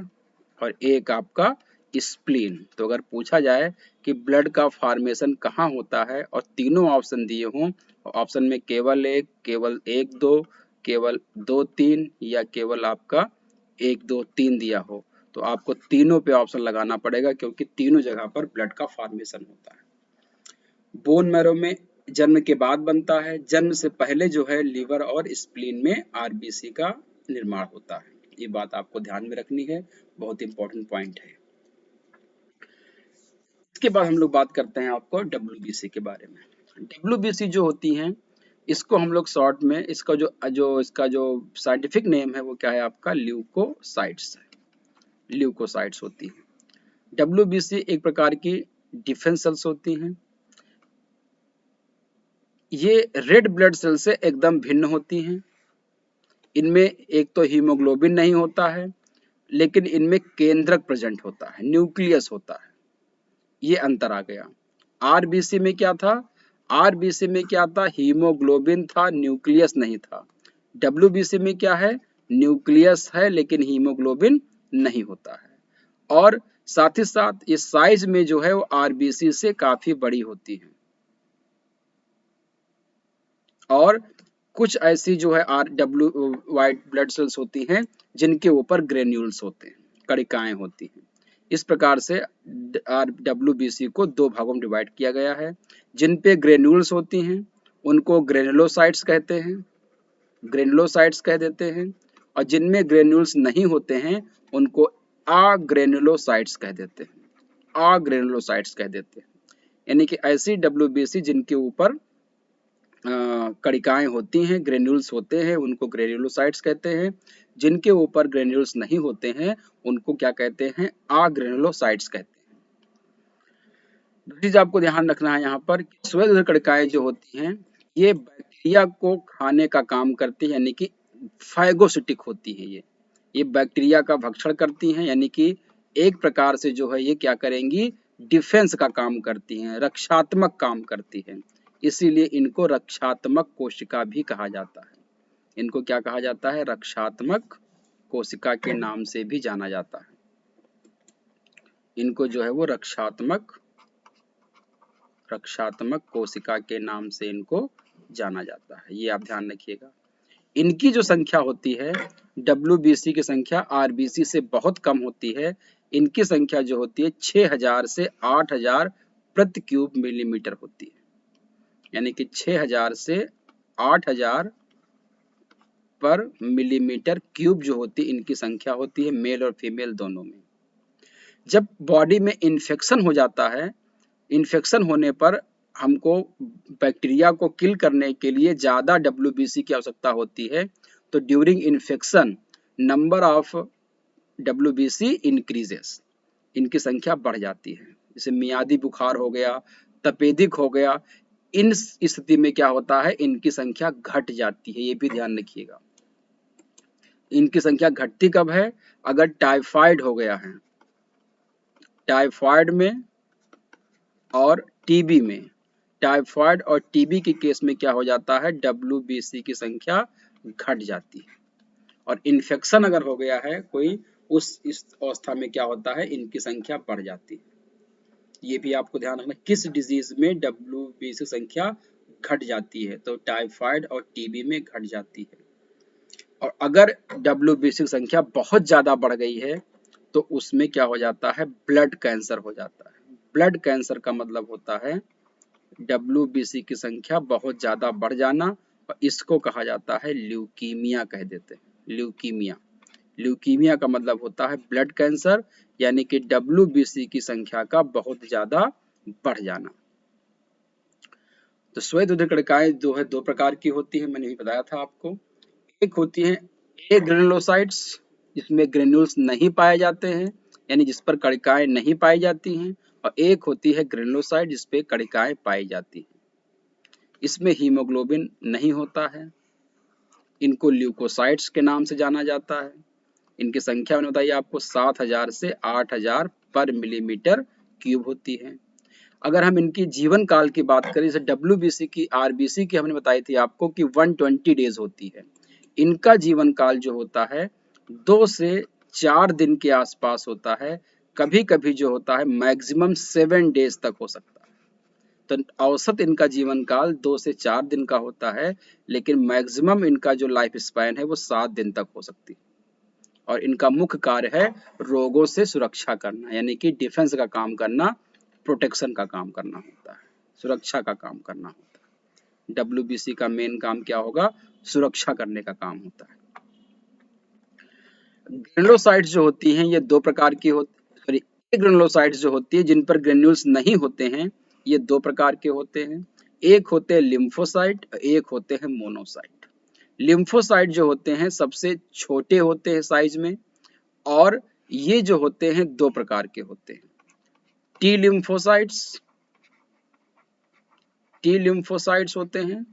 और एक आपका स्प्लीन। तो अगर पूछा जाए कि ब्लड का फॉर्मेशन कहाँ होता है और तीनों ऑप्शन दिए हों, ऑप्शन में केवल एक दो, केवल 2 3 या केवल आपका 1 2 3 दिया हो, तो आपको तीनों पे ऑप्शन लगाना पड़ेगा क्योंकि तीनों जगह पर ब्लड का फॉर्मेशन होता है। बोन मैरो में जन्म के बाद बनता है, जन्म से पहले जो है लिवर और स्प्लीन में आरबीसी का निर्माण होता है। ये बात आपको ध्यान में रखनी है, बहुत इंपॉर्टेंट पॉइंट है। इसके बाद हम लोग बात करते हैं आपको डब्ल्यूबीसी के बारे में। डब्ल्यूबीसी जो होती हैं, इसको हम लोग शॉर्ट में इसका जो साइंटिफिक नेम है वो क्या है आपका, ल्यूकोसाइट्स है। ल्यूकोसाइट्स होती हैं। डब्ल्यूबीसी एक प्रकार की डिफेंस सेल्स होती हैं। ये रेड ब्लड सेल से एकदम भिन्न होती हैं। इनमें एक तो हीमोग्लोबिन नहीं होता है, लेकिन इनमें केंद्रक प्रेजेंट होता है, न्यूक्लियस होता है। ये अंतर आ गया। आरबीसी में क्या था, आरबीसी में क्या था, हीमोग्लोबिन था, न्यूक्लियस नहीं था। डब्ल्यूबीसी में क्या है, न्यूक्लियस है लेकिन हीमोग्लोबिन नहीं होता है। और साथ ही साथ इस साइज में जो है वो आरबीसी से काफी बड़ी होती है। और कुछ ऐसी जो है व्हाइट ब्लड सेल्स होती हैं जिनके ऊपर ग्रेन्यूल्स होते हैं, कणिकाएं होती हैं। इस प्रकार से डब्ल्यूबीसी को 2 भागों में डिवाइड किया गया है। जिन पे ग्रेन्यूल्स होती हैं उनको ग्रेनुलोसाइट्स कहते हैं, ग्रेनुलोसाइट्स कह देते हैं। और जिनमें ग्रेन्यूल्स नहीं होते हैं उनको अग्रेनुलोसाइट्स कह देते हैं, अग्रेनुलोसाइट्स कह देते हैं। यानी कि ऐसी डब्ल्यूबीसी जिनके ऊपर कणिकाएं होती हैं, ग्रेन्यूल्स होते हैं, उनको ग्रेनुलोसाइट्स कहते हैं। जिनके ऊपर ग्रेन्यूल्स नहीं होते हैं उनको क्या कहते हैं, अग्रेनुलोसाइट्स कहते हैं। दूसरी चीज आपको ध्यान रखना है यहाँ पर, श्वेत कणिकाएं जो होती हैं ये बैक्टीरिया को खाने का काम करती है, यानी कि फाइगोसिटिक होती है। ये बैक्टीरिया का भक्षण करती हैं, यानी कि एक प्रकार से जो है ये क्या करेंगी, डिफेंस का काम करती हैं, रक्षात्मक काम करती हैं। इसीलिए इनको रक्षात्मक कोशिका भी कहा जाता है। इनको क्या कहा जाता है, रक्षात्मक कोशिका के नाम से भी जाना जाता है। इनको जो है वो रक्षात्मक कोशिका के नाम से इनको जाना जाता है। ये आप ध्यान रखिएगा। इनकी जो संख्या होती है, डब्ल्यूबीसी की संख्या आरबीसी से बहुत कम होती है। इनकी संख्या जो होती है 6000 से 8000 प्रति क्यूब मिलीमीटर होती है। यानी कि 6000 से 8000 पर मिलीमीटर क्यूब जो होती है इनकी संख्या होती है, मेल और फीमेल दोनों में। जब बॉडी में इन्फेक्शन हो जाता है, इन्फेक्शन होने पर हमको बैक्टीरिया को किल करने के लिए ज़्यादा डब्ल्यूबीसी की आवश्यकता होती है। तो during infection number of WBC increases, इनकी संख्या बढ़ जाती है। जैसे मियादी बुखार हो गया, तपेदिक हो गया, इन स्थिति में क्या होता है, इनकी संख्या घट जाती है। ये भी ध्यान रखिएगा। इनकी संख्या घटती कब है, अगर टाइफाइड हो गया है, टाइफाइड में और टीबी में। टाइफाइड और टीबी के केस में क्या हो जाता है, डब्ल्यूबीसी की संख्या घट जाती है। और इन्फेक्शन अगर हो गया है कोई, इस अवस्था में क्या होता है, इनकी संख्या बढ़ जाती है। ये भी आपको ध्यान रखना, किस डिजीज में डब्ल्यूबीसी संख्या घट जाती है, तो टाइफाइड और टीबी में घट जाती है। और अगर डब्ल्यूबीसी की संख्या बहुत ज्यादा बढ़ गई है तो उसमें क्या हो जाता है, ब्लड कैंसर हो जाता है। ब्लड कैंसर का मतलब होता है WBC की संख्या बहुत ज्यादा बढ़ जाना, और इसको कहा जाता है ल्यूकीमिया कह देते हैं। ल्यूकीमिया, ल्यूकीमिया का मतलब होता है ब्लड कैंसर, यानी कि WBC की संख्या का बहुत ज्यादा बढ़ जाना। तो श्वेत उदकड़िकाएं जो है दो प्रकार की होती है, मैंने भी बताया था आपको। एक होती है ए ग्रेनुलोसाइट्स, जिसमें ग्रेन्यूल्स नहीं पाए जाते हैं, यानी जिस पर कणिकाएं नहीं पाई जाती हैं, और एक होती है ग्रेनुलोसाइट जिस पे कणिकाएं पाई जाती हैं। इसमें हीमोग्लोबिन नहीं होता है। इनको ल्यूकोसाइट्स के नाम से जाना जाता है। इनकी संख्या मैंने बताई आपको 7000 से 8000 पर मिलीमीटर क्यूब होती है। अगर हम इनकी जीवन काल की बात करें, जैसे WBC की, RBC की हमने बताई थी आपको कि 120 डेज होती है। इनका जीवन काल जो होता है 2 से 4 दिन के आसपास होता है। कभी कभी जो होता है मैक्सिमम 7 डेज तक हो सकता है। तो औसत इनका जीवन काल 2 से 4 दिन का होता है, लेकिन मैक्सिमम इनका जो लाइफ स्पैन है वो 7 दिन तक हो सकती है। और इनका मुख्य कार्य है रोगों से सुरक्षा करना, यानी कि डिफेंस का काम करना, प्रोटेक्शन का काम करना होता है, सुरक्षा का काम करना होता है। WBC का मेन काम क्या होगा? सुरक्षा करने का काम होता है। ग्रेनुलोसाइट्स जो होती हैं ये दो प्रकार की सॉरी, ग्रेनुलोसाइट्स जो होती है जिन पर ग्रेन्यूल्स नहीं होते हैं, ये दो प्रकार के होते हैं। एक होते हैं लिम्फोसाइट, एक होते हैं मोनोसाइट। लिम्फोसाइट जो होते हैं सबसे छोटे होते हैं साइज में, और ये जो होते हैं दो प्रकार के होते हैं। टी लिम्फोसाइट्स होते हैं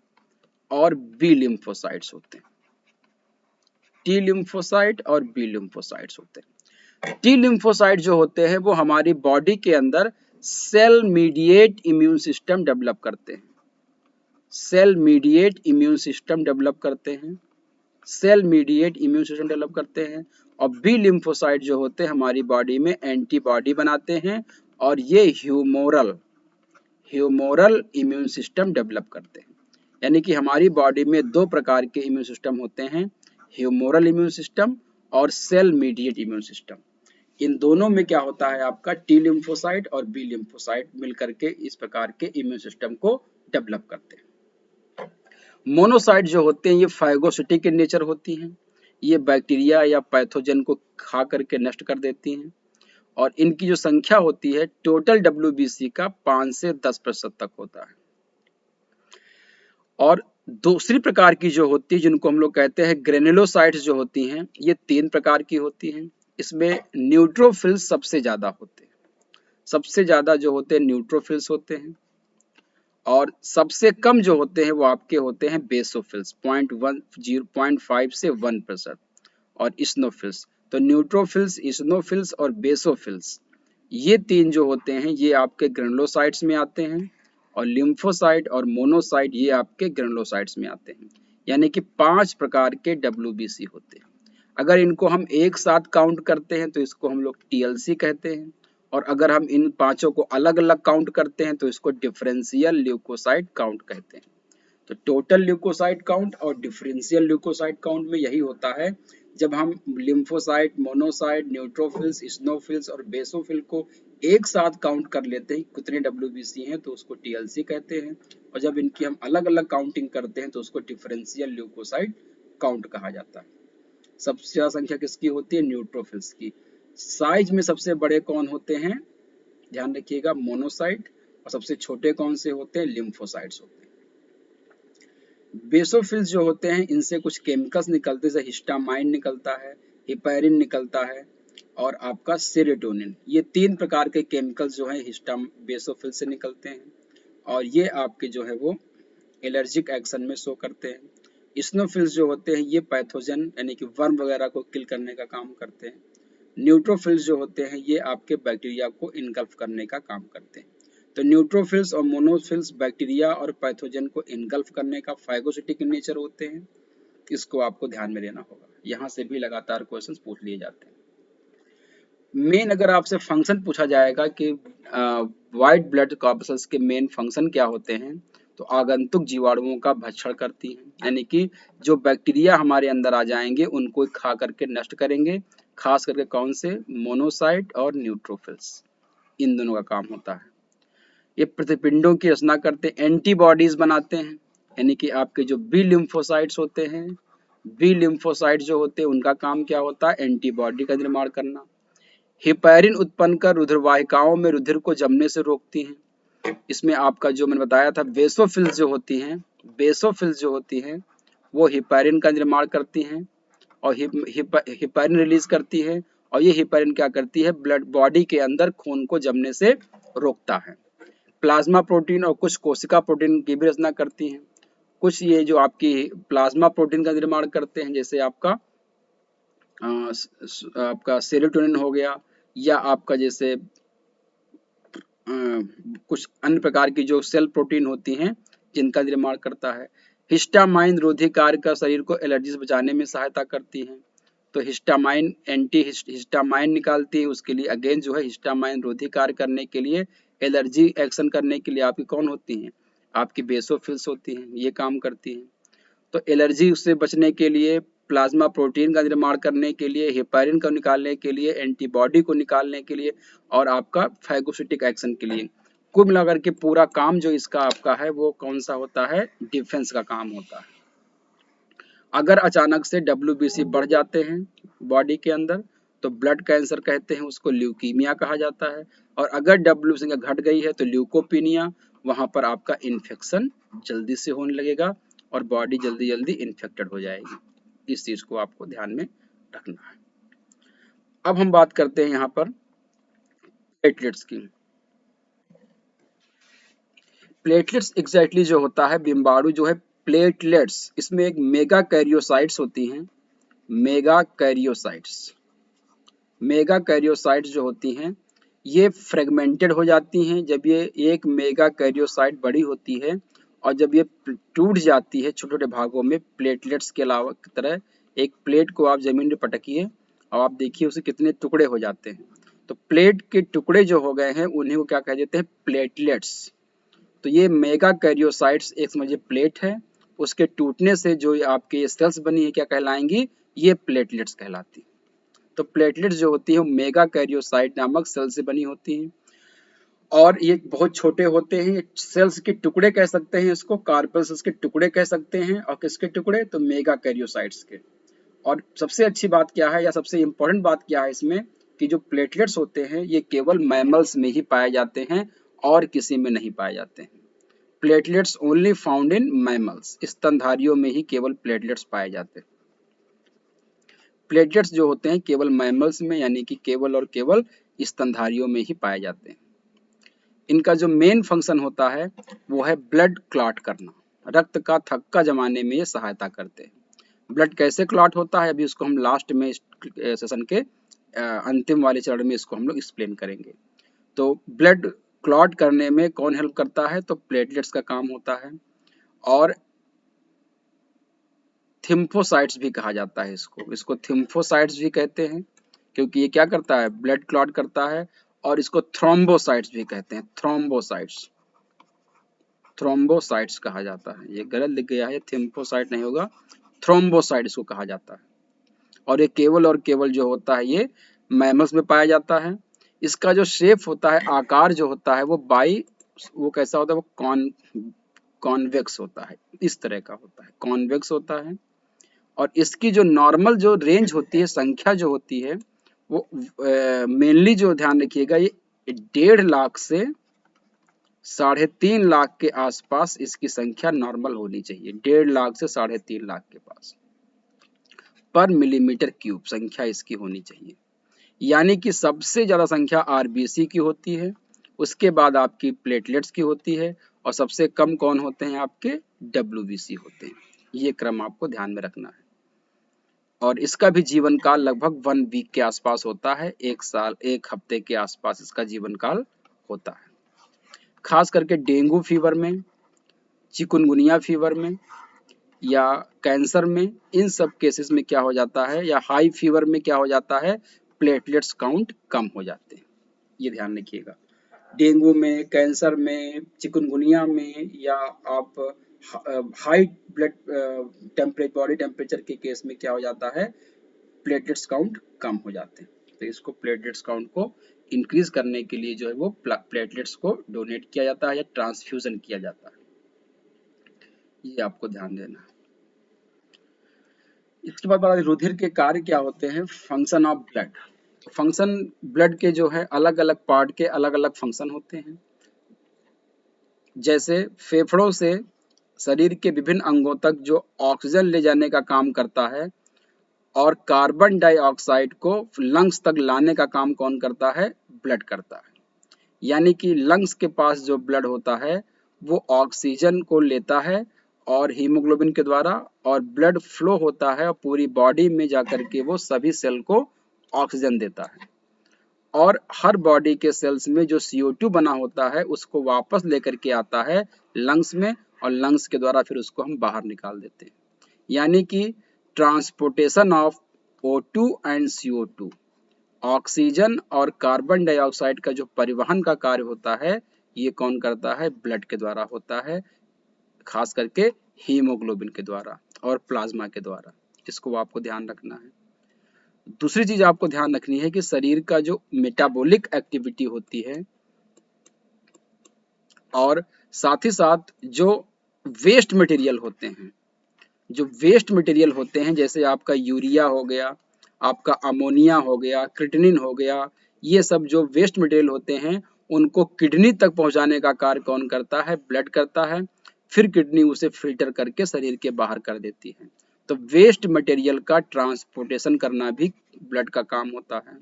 और बी लिम्फोसाइट्स होते हैं। टी लिम्फोसाइट और बी लिम्फोसाइट्स होते हैं। टी लिम्फोसाइट जो होते हैं वो हमारी बॉडी के अंदर cell mediate immune system develop करते हैं। Cell mediate immune system develop करते हैं। Cell mediate immune system develop करते हैं। और बी लिम्फोसाइट जो होते हैं हमारी बॉडी में एंटीबॉडी बनाते हैं, और ये ह्यूमोरल इम्यून सिस्टम डेवलप करते हैं। यानी कि हमारी बॉडी में दो प्रकार के इम्यून सिस्टम होते हैं, ह्यूमोरल इम्यून सिस्टम और सेल मीडिएट इम्यून सिस्टम। इन दोनों में क्या होता है आपका टी लिम्फोसाइट और बी लिम्फोसाइट मिलकर के इस प्रकार के इम्यून सिस्टम को डेवलप करते हैं। मोनोसाइट जो होते हैं ये फाइगोसिटिक इन नेचर होती हैं। ये बैक्टीरिया या पैथोजन को खा करके नष्ट कर देती हैं, और इनकी जो संख्या होती है टोटल WBC का 5 से 10% तक होता है। और दूसरी प्रकार की जो होती है जिनको हम लोग कहते हैं ग्रेनुलोसाइट्स जो होती हैं, ये 3 प्रकार की होती हैं। इसमें न्यूट्रोफिल्स सबसे ज्यादा होते हैं। सबसे ज्यादा जो होते हैं न्यूट्रोफिल्स होते हैं, और सबसे कम जो होते हैं वो आपके होते हैं बेसोफिल्स 0.5 से 1%, और इस्नोफिल्स। तो न्यूट्रोफिल्स, इस्नोफिल्स और बेसोफिल्स, ये 3 जो होते हैं ये आपके ग्रेनुलोसाइट्स में आते हैं, और लिम्फोसाइट और मोनोसाइट ये आपके ग्रेनुलोसाइट्स में आते हैं। यानी कि 5 प्रकार के WBC होते हैं। अगर इनको हम एक साथ काउंट करते हैं तो इसको हम लोग TLC कहते हैं, और अगर हम इन पांचों को अलग अलग काउंट करते हैं तो इसको डिफरेंशियल ल्यूकोसाइट काउंट कहते हैं। तो टोटल ल्यूकोसाइट काउंट और डिफरेंशियल ल्यूकोसाइट काउंट में यही होता है, जब हम लिम्फोसाइट, मोनोसाइट, न्यूट्रोफिल्स, इस्नोफिल्स और बेसोफिल को एक साथ काउंट कर लेते हैं कितने WBC हैं तो उसको TLC कहते हैं, और जब इनकी हम अलग अलग काउंटिंग करते हैं तो उसको डिफरेंशियल ल्यूकोसाइट काउंट कहा जाता है। सबसे ज्यादा संख्या किसकी होती है? न्यूट्रोफिल्स की। साइज में सबसे बड़े कौन होते हैं? ध्यान रखिएगा, मोनोसाइट। और सबसे छोटे कौन से होते हैं? लिम्फोसाइट्स होते हैं। बेसोफिल्स जो होते हैं इनसे कुछ केमिकल्स निकलते हैं, जैसे हिस्टामाइन निकलता है, हिपैरिन निकलता है, और आपका सेरोटोनिन। ये 3 प्रकार के केमिकल्स जो हैं बेसोफिल से निकलते हैं, और ये आपके जो है वो एलर्जिक एक्शन में शो करते हैं। इस्नोफिल्स जो होते हैं ये पैथोजन यानी कि वर्म वगैरह को किल करने का काम करते हैं। न्यूट्रोफिल्स जो होते हैं ये आपके बैक्टीरिया को इनगल्फ करने का काम करते हैं। तो न्यूट्रोफिल्स और मोनोफिल्स बैक्टीरिया और पैथोजन को इनगल्फ करने का फाइगोसिटिक इन नेचर होते हैं। इसको आपको ध्यान में देना होगा, यहाँ से भी लगातार क्वेश्चंस पूछ लिए जाते हैं। मेन अगर आपसे फंक्शन पूछा जाएगा कि व्हाइट ब्लड कॉर्पसेल्स के मेन फंक्शन क्या होते हैं, तो आगंतुक जीवाणुओं का भक्षण करती हैं, यानी कि जो बैक्टीरिया हमारे अंदर आ जाएंगे उनको खा करके नष्ट करेंगे। खास करके कौन से? मोनोसाइट और न्यूट्रोफिल्स, इन दोनों का काम होता है। ये प्रतिपिंडों की रचना करते हैं, एंटीबॉडीज बनाते हैं, यानी कि आपके जो बी लिम्फोसाइट्स होते हैं, बी लिम्फोसाइट जो होते हैं उनका काम क्या होता है, एंटीबॉडी का निर्माण करना। हिपैरिन उत्पन्न कर रुधिरवाहिकाओं में रुधिर को जमने से रोकती हैं। इसमें आपका जो मैंने बताया था बेसोफिल्स जो होती हैं, बेसोफिल्स जो होती हैं वो हिपैरिन का निर्माण करती हैं और हिपैरिन रिलीज करती है, और ये हिपैरिन क्या करती है, ब्लड बॉडी के अंदर खून को जमने से रोकता है। प्लाज्मा प्रोटीन और कुछ कोशिका प्रोटीन की भी रचना करती हैं। कुछ ये जो आपकी प्लाज्मा प्रोटीन का निर्माण करते हैं, जैसे आपका सेरोटोनिन हो गया, या आपका जैसे कुछ अन्य प्रकार की जो सेल प्रोटीन होती हैं जिनका निर्माण करता है। हिस्टामाइन रोधी कार्य का शरीर को एलर्जी से बचाने में सहायता करती हैं। तो हिस्टामाइन एंटी हिस्टामाइन निकालती है, उसके लिए अगेन जो है हिस्टामाइन रोधी कार्य करने के लिए, एलर्जी एक्शन करने के लिए आपकी कौन होती हैं, आपकी बेसोफिल्स होती हैं, ये काम करती हैं। तो एलर्जी से बचने के लिए, प्लाज्मा प्रोटीन का निर्माण करने के लिए, हेपारिन को निकालने के लिए, एंटीबॉडी को निकालने के लिए, और आपका फैगोसिटिक एक्शन के लिए, कुल मिलाकर के पूरा काम जो इसका आपका है वो कौन सा होता है, डिफेंस का काम होता है। अगर अचानक से WBC बढ़ जाते हैं बॉडी के अंदर तो ब्लड कैंसर कहते हैं, उसको ल्यूकीमिया कहा जाता है। और अगर WBC घट गई है तो ल्यूकोपिनिया, वहां पर आपका इन्फेक्शन जल्दी से होने लगेगा और बॉडी जल्दी जल्दी इन्फेक्टेड हो जाएगी। इस चीज को आपको ध्यान में रखना है। अब हम बात करते हैं यहाँ पर प्लेटलेट्स की। प्लेटलेट्स एग्जैक्टली जो होता है, बिम्बाणु जो है प्लेटलेट्स, इसमें एक मेगा कैरियोसाइट्स होती हैं, मेगा कैरियोसाइट्स, मेगा कैरियोसाइट्स जो होती हैं ये फ्रेगमेंटेड हो जाती हैं जब ये एक मेगा कैरियोसाइट बड़ी होती है, और जब ये टूट जाती है छोटे छोटे भागों में, प्लेटलेट्स के अलावा की तरह, एक प्लेट को आप जमीन में पटकिए और आप देखिए उसे कितने टुकड़े हो जाते हैं। तो प्लेट के टुकड़े जो हो गए हैं उन्हीं को क्या कह देते हैं, प्लेटलेट्स। तो ये मेगा कैरियोसाइट्स एक समझिए प्लेट है, उसके टूटने से जो आपके ये सेल्स बनी है क्या कहलाएंगी, ये प्लेटलेट्स कहलाती। तो प्लेटलेट्स जो होती है मेगा कैरियोसाइट नामक सेल से बनी होती हैं, और ये बहुत छोटे होते हैं, सेल्स के टुकड़े कह सकते हैं इसको, कार्पल सेल्स के टुकड़े कह सकते हैं। और किसके टुकड़े, तो मेगा कैरियोसाइट्स के। और सबसे अच्छी बात क्या है या सबसे इम्पोर्टेंट बात क्या है इसमें, कि जो प्लेटलेट्स होते हैं ये केवल मैमल्स में ही पाए जाते हैं और किसी में नहीं पाए जाते हैं। Platelets only found in mammals, स्तनधारियों में ही केवल प्लेटलेट्स पाए जाते हैं। प्लेटलेट्स जो होते हैं केवल मैमल्स में, यानी कि केवल और केवल स्तनधारियों में ही पाए जाते हैं। इनका जो मेन फंक्शन होता है वो है ब्लड क्लॉट करना, रक्त का थक्का जमाने में ये सहायता करते हैं। ब्लड कैसे क्लॉट होता है अभी उसको हम लास्ट में सेशन के अंतिम वाले चरण में इसको हम लोग एक्सप्लेन करेंगे। तो ब्लड क्लॉट करने में कौन हेल्प करता है, तो प्लेटलेट्स का काम होता है। और थिम्फोसाइट्स भी कहा जाता है इसको थिम्फोसाइट्स भी कहते हैं, क्योंकि ये क्या करता है, ब्लड क्लॉट करता है। और इसको थ्रोम्बोसाइट्स भी कहते हैं, थ्रोम्बोसाइट्स, थ्रोम्बोसाइट्स कहा जाता है। ये गलत लिख गया है, थिम्फोसाइट नहीं होगा, थ्रोम्बोसाइट इसको कहा जाता है। और ये केवल और केवल जो होता है ये मैमल्स में पाया जाता है। इसका जो शेप होता है, आकार जो होता है वो कैसा होता है, वो कॉन्वेक्स होता है, इस तरह का होता है, कॉन्वेक्स होता है। और इसकी जो नॉर्मल जो रेंज होती है, संख्या जो होती है वो मेनली जो ध्यान रखिएगा, ये 1.5 लाख से 3.5 लाख के आसपास इसकी संख्या नॉर्मल होनी चाहिए। 1.5 लाख से 3.5 लाख के पास पर मिलीमीटर क्यूब संख्या इसकी होनी चाहिए। यानी कि सबसे ज्यादा संख्या आरबीसी की होती है, उसके बाद आपकी प्लेटलेट्स की होती है, और सबसे कम कौन होते हैं, आपके डब्ल्यूबीसी होते हैं। ये क्रम आपको ध्यान में रखना है। और इसका भी जीवन काल लगभग 1 वीक के आसपास होता है, 1 साल 1 हफ्ते के आसपास इसका जीवन काल होता है। खास करके डेंगू फीवर में, चिकुनगुनिया फीवर में, या कैंसर में, इन सब केसेस में क्या हो जाता है, या हाई फीवर में क्या हो जाता है, प्लेटलेट्स काउंट कम हो जाते हैं। ये ध्यान रखिएगा, डेंगू में, कैंसर में, चिकुनगुनिया में, या आप हाई ब्लड बॉडी टेम्परेचर के केस में क्या हो जाता है, प्लेटलेट्स काउंट कम हो जाते हैं। तो इसको प्लेटलेट्स काउंट को इंक्रीज करने के लिए जो है वो प्लेटलेट्स को डोनेट किया जाता है या ट्रांसफ्यूजन किया जाता है। ये आपको ध्यान देना है। इसके बाद रुधिर के कार्य क्या होते हैं, function of blood. Function blood के जो है अलग अलग पार्ट के अलग अलग फंक्शन होते हैं। जैसे फेफड़ों से शरीर के विभिन्न अंगों तक जो ऑक्सीजन ले जाने का काम करता है और कार्बन डाइऑक्साइड को लंग्स तक लाने का काम कौन करता है, ब्लड करता है। यानी कि लंग्स के पास जो ब्लड होता है वो ऑक्सीजन को लेता है और हीमोग्लोबिन के द्वारा, और ब्लड फ्लो होता है और पूरी बॉडी में जाकर के वो सभी सेल को ऑक्सीजन देता है। और हर बॉडी के सेल्स में जो CO2 बना होता है उसको वापस लेकर के आता है लंग्स में, और लंग्स के द्वारा फिर उसको हम बाहर निकाल देते हैं। यानी कि transportation of O2 and CO2, oxygen और कार्बन डाइऑक्साइड का जो परिवहन का कार्य होता है ये कौन करता है, ब्लड के द्वारा होता है, खास करके हीमोग्लोबिन के द्वारा और प्लाज्मा के द्वारा। इसको आपको ध्यान रखना है। दूसरी चीज आपको ध्यान रखनी है कि शरीर का जो मेटाबॉलिक एक्टिविटी होती है और साथ ही साथ जो वेस्ट मटेरियल होते हैं, जो वेस्ट मटेरियल होते हैं जैसे आपका यूरिया हो गया, आपका अमोनिया हो गया, क्रिएटिनिन हो गया, ये सब जो वेस्ट मटेरियल होते हैं उनको किडनी तक पहुंचाने का कार्य कौन करता है, ब्लड करता है। फिर किडनी उसे फिल्टर करके शरीर के बाहर कर देती है। तो वेस्ट मटेरियल का ट्रांसपोर्टेशन करना भी ब्लड का काम होता है।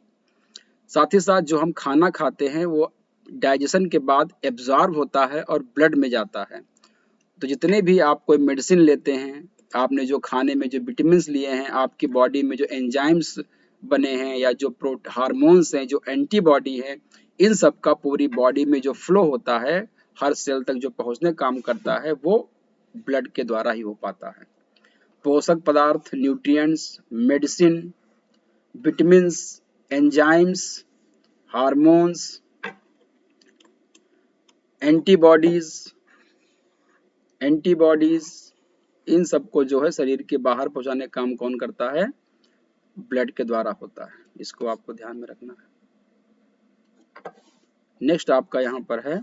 साथ ही साथ जो हम खाना खाते हैं वो डाइजेशन के बाद एब्जॉर्ब होता है और ब्लड में जाता है। तो जितने भी आप कोई मेडिसिन लेते हैं, आपने जो खाने में जो विटामिन्स लिए हैं, आपकी बॉडी में जो एंजाइम्स बने हैं या जो हार्मोन्स हैं, जो एंटीबॉडी है, इन सब का पूरी बॉडी में जो फ्लो होता है हर सेल तक जो पहुंचने काम करता है वो ब्लड के द्वारा ही हो पाता है। पोषक पदार्थ, nutrients, medicine, vitamins, enzymes, hormones, antibodies, इन सबको जो है शरीर के बाहर पहुंचाने का काम कौन करता है, ब्लड के द्वारा होता है। इसको आपको ध्यान में रखना है। नेक्स्ट आपका यहाँ पर है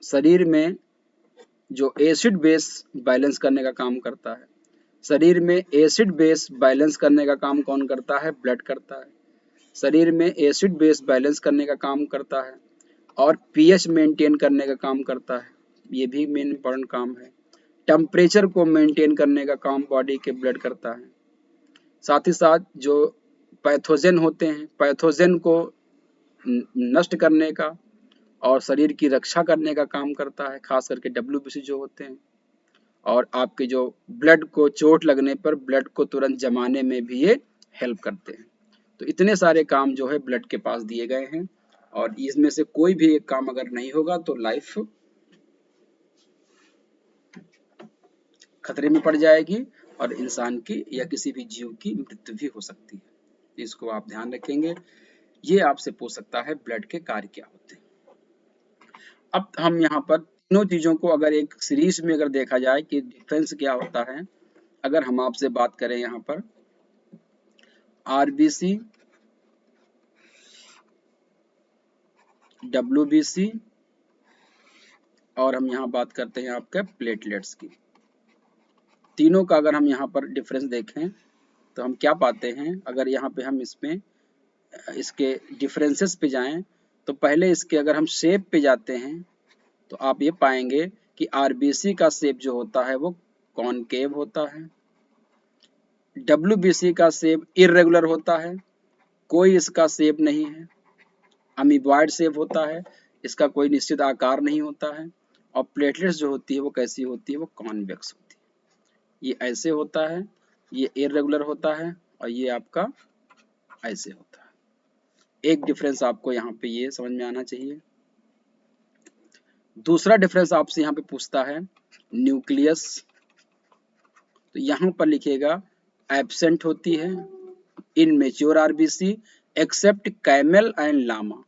शरीर में जो एसिड बेस बैलेंस करने का काम करता है। शरीर में एसिड बेस बैलेंस करने का काम कौन करता है, ब्लड करता है। शरीर में एसिड बेस बैलेंस करने का काम करता है और pH मेंटेन करने का काम करता है। ये भी मेन इंपॉर्टेंट काम है। टेम्परेचर को मेंटेन करने का काम बॉडी के ब्लड करता है। साथ ही साथ जो पैथोजन होते हैं, पैथोजन को नष्ट करने का और शरीर की रक्षा करने का काम करता है, खास करके WBC जो होते हैं। और आपके जो ब्लड को चोट लगने पर ब्लड को तुरंत जमाने में भी ये हेल्प करते हैं। तो इतने सारे काम जो है ब्लड के पास दिए गए हैं और इसमें से कोई भी एक काम अगर नहीं होगा तो लाइफ खतरे में पड़ जाएगी और इंसान की या किसी भी जीव की मृत्यु भी हो सकती है। इसको आप ध्यान रखेंगे। ये आपसे पूछ सकता है ब्लड के कार्य क्या होते हैं। अब हम यहाँ पर तीनों चीजों को अगर एक सीरीज में अगर देखा जाए कि डिफरेंस क्या होता है, अगर हम आपसे बात करें यहाँ पर RBC, WBC और हम यहाँ बात करते हैं आपके प्लेटलेट्स की, तीनों का अगर हम यहाँ पर डिफरेंस देखें तो हम क्या पाते हैं। अगर यहाँ पे हम इसमें इसके डिफरेंसेस पे जाएं तो पहले इसके अगर हम शेप पे जाते हैं तो आप ये पाएंगे कि RBC का शेप जो होता है वो कॉनकेव होता है, WBC का शेप इर्रेगुलर होता है, कोई इसका शेप नहीं है, अमीबॉइड शेप होता है, इसका कोई निश्चित आकार नहीं होता है। और प्लेटलेट्स जो होती है वो कैसी होती है, वो कॉन्वेक्स होती है। ये ऐसे होता है, ये इर्रेगुलर होता है और ये आपका ऐसे होता है। एक डिफरेंस आपको यहाँ पे ये समझ में आना चाहिए। दूसरा डिफरेंस आपसे यहाँ पे पूछता है न्यूक्लियस, तो यहाँ पर लिखिएगा एब्सेंट होती है in mature RBC except camel and llama.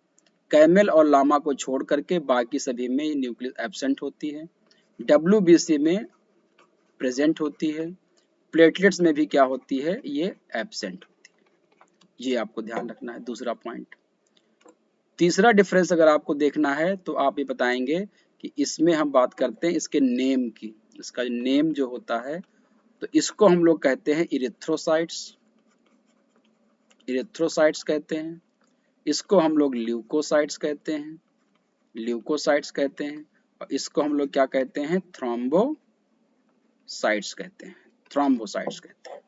Camel और लामा को छोड़ करके बाकी सभी में न्यूक्लियस एब्सेंट होती है। WBC में प्रेजेंट होती है। प्लेटलेट्स में भी क्या होती है, ये एब्सेंट होती है। ये आपको ध्यान रखना है, दूसरा पॉइंट। तीसरा डिफरेंस अगर आपको देखना है तो आप ये बताएंगे कि इसमें हम बात करते हैं इसके नेम की। इसका नेम जो होता है तो इसको हम लोग कहते हैं इरिथ्रोसाइट्स, इरिथ्रोसाइट्स कहते हैं। इसको हम लोग ल्यूकोसाइट्स कहते हैं, ल्यूकोसाइट्स कहते हैं। और इसको हम लोग क्या कहते हैं, थ्रोम्बोसाइट्स कहते हैं, थ्रोम्बोसाइट्स कहते हैं।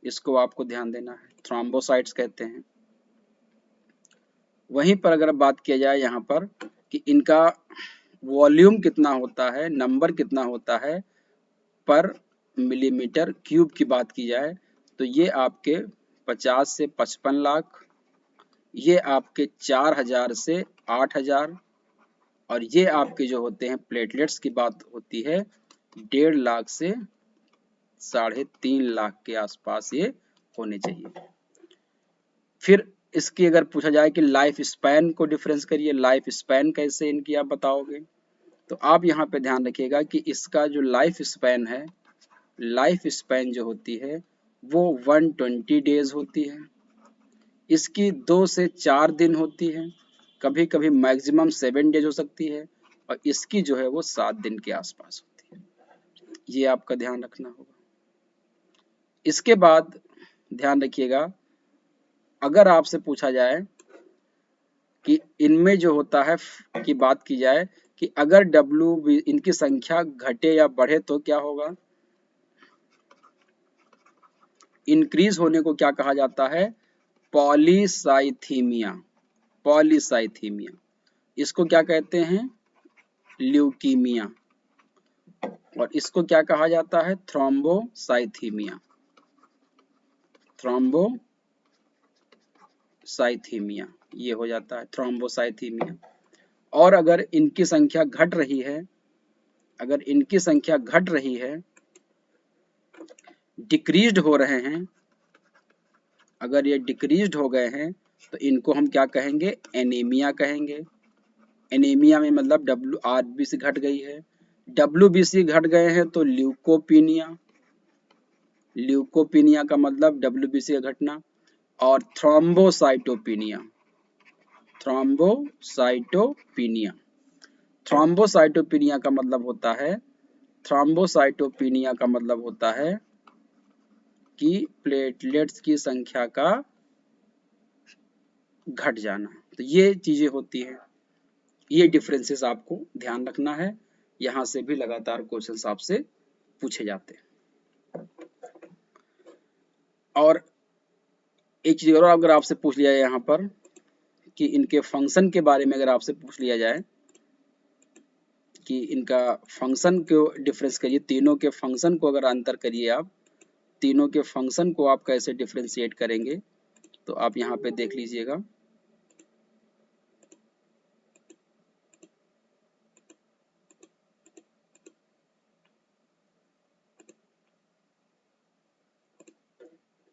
इसको आपको ध्यान देना है, थ्रोम्बोसाइट्स कहते हैं। वहीं पर अगर बात किया जाए यहाँ पर कि इनका वॉल्यूम कितना होता है, नंबर कितना होता है पर मिलीमीटर क्यूब की बात की जाए तो ये आपके 50 से 55 लाख, ये आपके 4000 से 8000, और ये आपके जो होते हैं प्लेटलेट्स की बात होती है 1.5 लाख से 3.5 लाख के आसपास ये होने चाहिए। फिर इसकी अगर पूछा जाए कि लाइफ स्पैन को डिफरेंस करिए, लाइफ स्पैन कैसे इनकी आप बताओगे, तो आप यहाँ पे ध्यान रखिएगा कि इसका जो लाइफ स्पैन है, लाइफ स्पैन जो होती है वो 120 डेज होती है। इसकी 2 से 4 दिन होती है, कभी कभी मैक्सिमम 7 डेज हो सकती है, और इसकी जो है वो 7 दिन के आसपास होती है। ये आपका ध्यान रखना होगा। इसके बाद ध्यान रखिएगा, अगर आपसे पूछा जाए कि इनमें जो होता है की बात की जाए कि अगर W इनकी संख्या घटे या बढ़े तो क्या होगा, इंक्रीज होने को क्या कहा जाता है, पॉलीसाइथीमिया, पॉलीसाइथीमिया। इसको क्या कहते हैं, ल्यूकीमिया, और इसको क्या कहा जाता है, थ्रोम्बोसाइथीमिया, थ्रोम्बोसाइथीमिया, ये हो जाता है थ्रोम्बोसाइथीमिया। और अगर इनकी संख्या घट रही है, अगर इनकी संख्या घट रही है, डिक्रीज्ड हो रहे हैं, अगर ये डिक्रीज्ड हो गए हैं तो इनको हम क्या कहेंगे, एनीमिया कहेंगे। एनीमिया में मतलब आरबीसी घट गई है, डब्ल्यूबीसी घट गए हैं तो ल्यूकोपीनिया, ल्यूकोपीनिया का मतलब डब्ल्यूबीसी का घटना। और थ्रोम्बोसाइटोपिनिया, थ्रोम्बोसाइटोपिनिया, थ्रोम्बोसाइटोपिनिया का मतलब होता है, थ्रोम्बोसाइटोपिनिया का मतलब होता है कि प्लेटलेट्स की संख्या का घट जाना। तो ये चीजें होती हैं, ये डिफरेंसेस आपको ध्यान रखना है। यहाँ से भी लगातार क्वेश्चंस आपसे पूछे जाते हैं। और एक चीज और अगर आपसे पूछ लिया जाए यहाँ पर कि इनके फंक्शन के बारे में अगर आपसे पूछ लिया जाए कि इनका फंक्शन को डिफरेंस करिए, तीनों के फंक्शन को अगर अंतर करिए आप, तीनों के फंक्शन को आप कैसे डिफरेंशिएट करेंगे, तो आप यहाँ पे देख लीजिएगा।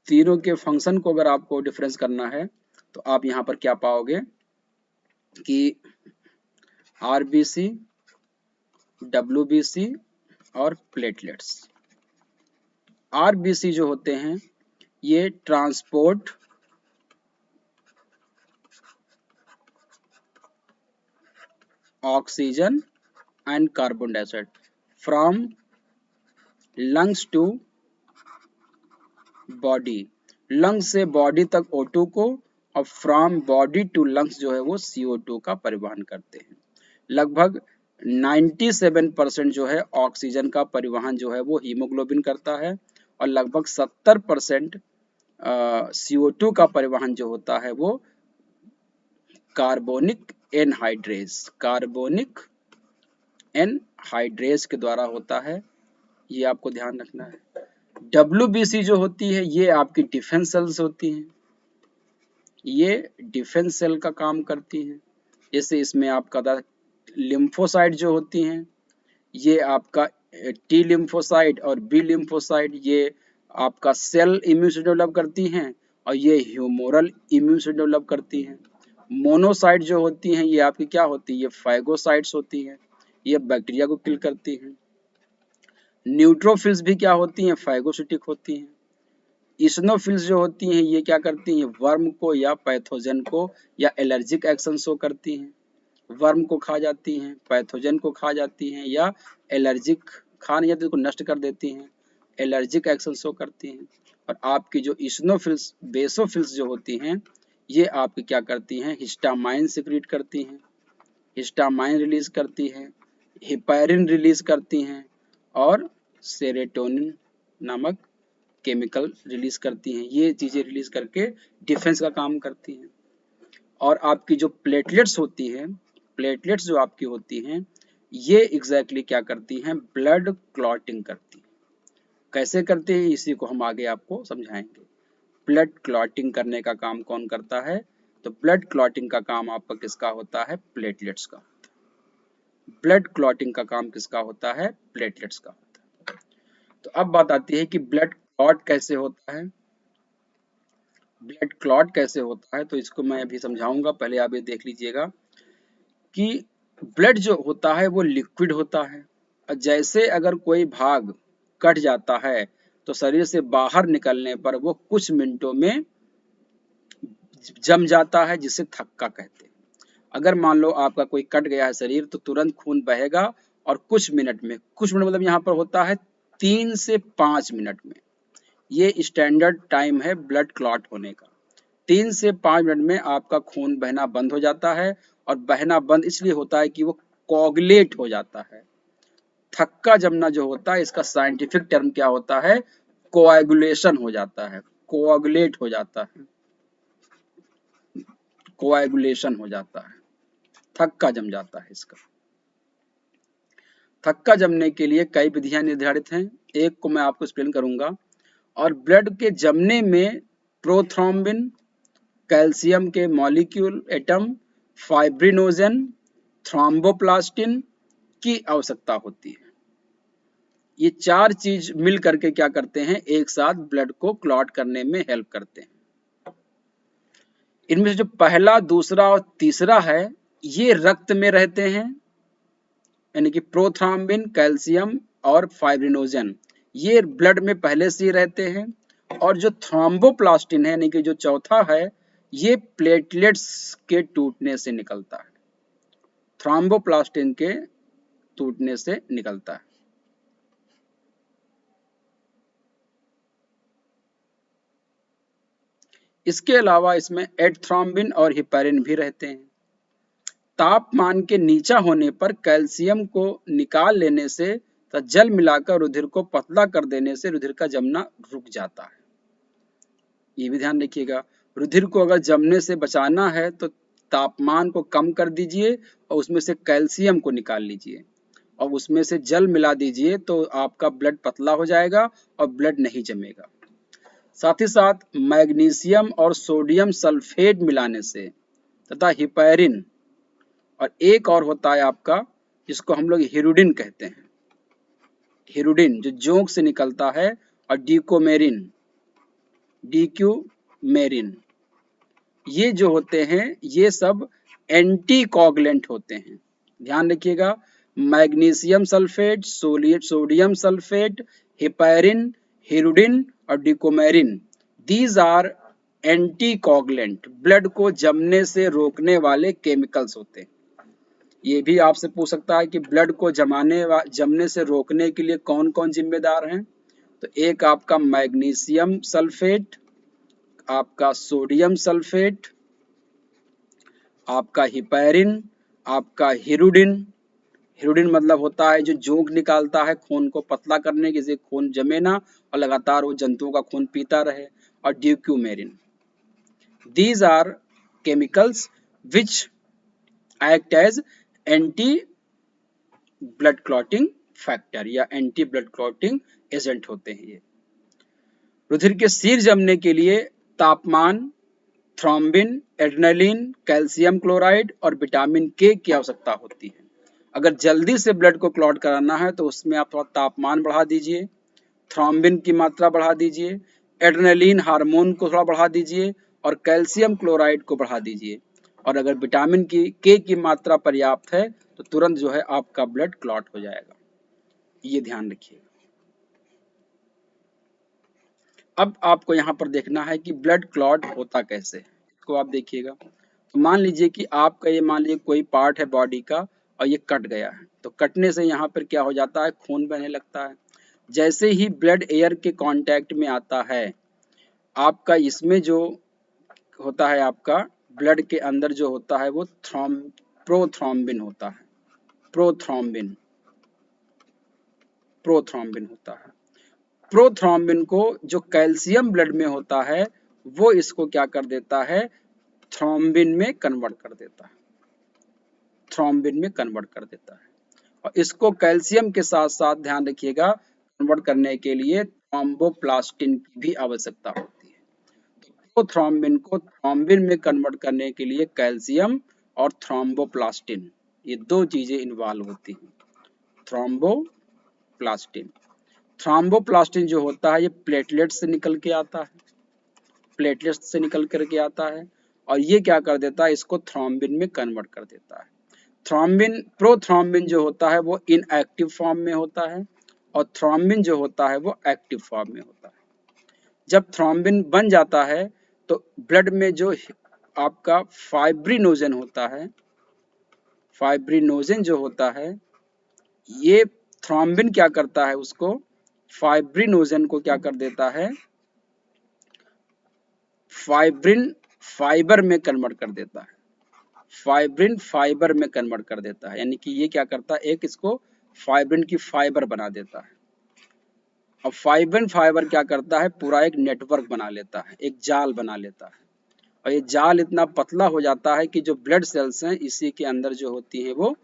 तीनों के फंक्शन को अगर आपको डिफरेंस करना है तो आप यहाँ पर क्या पाओगे कि आरबीसी, डब्ल्यूबीसी और प्लेटलेट्स। आरबीसी जो होते हैं ये transport oxygen and carbon dioxide from lungs to body, lungs से बॉडी तक O2 को, और फ्रॉम बॉडी टू लंग्स जो है वो CO2 का परिवहन करते हैं। लगभग 97% जो है ऑक्सीजन का परिवहन जो है वो हीमोग्लोबिन करता है, और लगभग 70% CO2 का परिवहन जो होता है वो कार्बोनिक एनहाइड्रेज, कार्बोनिक एनहाइड्रेज के द्वारा होता है। ये आपको ध्यान रखना है। WBC जो होती है ये आपकी डिफेंस सेल्स होती हैं, ये डिफेंस सेल का काम करती हैं। जैसे इसमें आपका लिम्फोसाइट जो होती हैं, ये आपका T लिम्फोसाइट और B लिम्फोसाइट ये आपका सेल इम्यून से डेवलप करती हैं, और ये ह्यूमोरल इम्यून से डेवलप करती हैं। मोनोसाइट जो होती हैं ये आपकी क्या होती है, ये फैगोसाइट्स होती हैं, ये बैक्टीरिया को किल करती हैं। न्यूट्रोफिल्स भी क्या होती हैं, फैगोसिटिक होती हैं। इसिनोफिल्स जो होती हैं ये क्या करती हैं, वर्म को या पैथोजन को या एलर्जिक एक्शन शो करती हैं। वर्म को खा जाती हैं, पैथोजन को खा जाती हैं, या एलर्जिक खा नहीं जाती उसको नष्ट कर देती हैं, एलर्जिक एक्शन शो करती हैं। और आपकी जो इसिनोफिल्स बेसोफिल्स जो होती हैं ये आपकी क्या करती हैं, हिस्टामाइन सिक्रीट करती हैं, हिस्टामाइन रिलीज करती हैं, हिपैरिन रिलीज करती हैं और सेरोटोनिन नामक केमिकल रिलीज करती हैं। ये चीजें रिलीज करके डिफेंस का काम करती हैं। और आपकी जो प्लेटलेट्स होती हैं, प्लेटलेट्स जो आपकी होती हैं ये एग्जैक्टली क्या करती हैं, ब्लड क्लॉटिंग करती हैं। कैसे करते हैं इसी को हम आगे आपको समझाएंगे। ब्लड क्लॉटिंग करने का काम कौन करता है, तो ब्लड क्लॉटिंग का काम आपका किसका होता है, प्लेटलेट्स का। ब्लड क्लॉटिंग का काम किसका होता है, प्लेटलेट्स का होता है। तो अब बात आती है कि ब्लड क्लॉट कैसे होता है। ब्लड क्लॉट कैसे होता है तो इसको मैं अभी समझाऊंगा, पहले आप ये देख लीजिएगा कि ब्लड जो होता है वो लिक्विड होता है। और जैसे अगर कोई भाग कट जाता है तो शरीर से बाहर निकलने पर वो कुछ मिनटों में जम जाता है, जिसे थक्का कहते हैं। अगर मान लो आपका कोई कट गया है शरीर तो तुरंत खून बहेगा और कुछ मिनट में, कुछ मिनट मतलब यहाँ पर होता है 3 से 5 मिनट में, ये स्टैंडर्ड टाइम है ब्लड क्लॉट होने का। 3 से 5 मिनट में आपका खून बहना बंद हो जाता है। और बहना बंद इसलिए होता है कि वो कोगुलेट हो जाता है। थक्का जमना जो होता है इसका साइंटिफिक टर्म क्या होता है, कोएगुलेशन हो जाता है, कोएगुलेट हो जाता है, कोएगुलेशन हो जाता है, थक्का जम जाता है इसका। थक्का जमने के लिए कई विधियां निर्धारित हैं, एक को मैं आपको एक्सप्लेन करूंगा। और ब्लड के जमने में प्रोथ्रोम्बिन, कैल्शियम के मॉलिक्यूल एटम, फाइब्रिनोजन, थ्रोम्बोप्लास्टिन की आवश्यकता होती है। ये 4 चीज मिल करके क्या करते हैं, एक साथ ब्लड को क्लॉट करने में हेल्प करते हैं। इनमें से जो पहला, दूसरा और तीसरा है ये रक्त में रहते हैं, यानी कि प्रोथ्रोम्बिन, कैल्शियम और फाइब्रिनोजन ये ब्लड में पहले से ही रहते हैं। और जो थ्रोम्बोप्लास्टिन है यानी कि जो चौथा है ये प्लेटलेट्स के टूटने से निकलता है, थ्रोम्बोप्लास्टिन के टूटने से निकलता है। इसके अलावा इसमें एडथ्रोम्बिन और हिपैरिन भी रहते हैं। तापमान के नीचा होने पर कैल्शियम को निकाल लेने से तथा जल मिलाकर रुधिर को पतला कर देने से रुधिर का जमना रुक जाता है। ये भी ध्यान रखिएगा, रुधिर को अगर जमने से बचाना है तो तापमान को कम कर दीजिए और उसमें से कैल्शियम को निकाल लीजिए और उसमें से जल मिला दीजिए तो आपका ब्लड पतला हो जाएगा और ब्लड नहीं जमेगा। साथ ही साथ मैग्नीशियम और सोडियम सल्फेट मिलाने से तथा हिपैरिन और एक और होता है आपका जिसको हम लोग हिरुडिन कहते हैं, हिरुडिन जो जोंक से निकलता है, और डिकोमेरिन, डिक्यूमेरिन, ये जो होते हैं ये सब एंटी कोगुलेंट होते हैं। ध्यान रखिएगा, magnesium sulphate, sodium sulphate, heparin, hirudin और dicoumarin, these are anti coagulant, blood को जमने से रोकने वाले केमिकल्स होते हैं। ये भी आपसे पूछ सकता है कि ब्लड को जमने से रोकने के लिए कौन कौन जिम्मेदार हैं, तो एक आपका मैग्नीशियम सल्फेट, आपका सोडियम सल्फेट, आपका हिपैरिन, आपका हिरुडिन, हिरुडिन मतलब होता है जो जोंक निकालता है खून को पतला करने के, खून जमे ना और लगातार वो जंतुओं का खून पीता रहे, और dicoumarin. These are chemicals which act as anti blood clotting factor या एंटी ब्लड क्लॉटिंग एजेंट होते हैं। ये रुधिर के सिर जमने के लिए तापमान, थ्रोम्बिन, एड्रेनलिन, कैल्शियम क्लोराइड और विटामिन के की आवश्यकता होती है। अगर जल्दी से ब्लड को क्लॉट कराना है तो उसमें आप थोड़ा तापमान बढ़ा दीजिए, थ्रोम्बिन की मात्रा बढ़ा दीजिए, एड्रेनलिन हार्मोन को थोड़ा बढ़ा दीजिए और कैल्शियम क्लोराइड को बढ़ा दीजिए। और अगर विटामिन की मात्रा पर्याप्त है तो तुरंत जो है आपका ब्लड क्लॉट हो जाएगा। ये ध्यान रखिए। अब आपको यहाँ पर देखना है कि ब्लड क्लॉट होता कैसे है, इसको आप देखिएगा। तो मान लीजिए कि आपका ये मान लीजिए कोई पार्ट है बॉडी का और ये कट गया है, तो कटने से यहाँ पर क्या हो जाता है, खून बहने लगता है। जैसे ही ब्लड एयर के कांटेक्ट में आता है, आपका इसमें जो होता है, आपका ब्लड के अंदर जो होता है वो प्रोथ्रोम्बिन होता है, प्रोथ्रोम्बिन प्रोथ्रोम्बिन होता है। प्रोथ्रोम्बिन को जो कैल्शियम ब्लड में होता है वो इसको क्या कर देता है, थ्रोम्बिन में कन्वर्ट कर देता है, थ्रोम्बिन में कन्वर्ट कर देता है। और इसको कैल्शियम के साथ साथ ध्यान रखिएगा, कन्वर्ट करने के लिए थ्रोम्बोप्लास्टिन की भी आवश्यकता होती है। तो थ्रोम्बिन को थ्रोम्बिन में कन्वर्ट करने के लिए कैल्शियम और थ्रोम्बोप्लास्टिन, ये दो चीजें इन्वॉल्व होती हैं। थ्रोम्बोप्लास्टिन थ्रोम्बोप्लास्टिन जो होता है ये प्लेटलेट से निकल के आता है, प्लेटलेट से निकल करके आता है, और ये क्या कर देता है, इसको थ्रोम्बिन में कन्वर्ट कर देता है। थ्रोम्बिन प्रोथ्रोम्बिन जो होता है वो इनएक्टिव फॉर्म में होता है, और थ्रोम्बिन जो होता है वो एक्टिव फॉर्म में होता है। जब थ्रोम्बिन बन जाता है तो ब्लड में जो आपका फाइब्रिनोजन होता है, फाइब्रिनोजन जो होता है, ये थ्रोम्बिन क्या करता है, उसको फाइब्रिनोजन को क्या कर देता है, फाइब्रिन फाइबर में कन्वर्ट कर देता है, फाइब्रिन फाइबर में कन्वर्ट कर देता है। यानी कि ये क्या करता है, एक इसको फाइब्रिन की फाइबर बना देता है। अब फाइब्रिन फाइबर क्या करता है, पूरा एक नेटवर्क बना लेता है, एक जाल बना लेता है, और ये जाल इतना पतला हो जाता है कि जो ब्लड सेल्स हैं इसी के अंदर जो होती हैं वो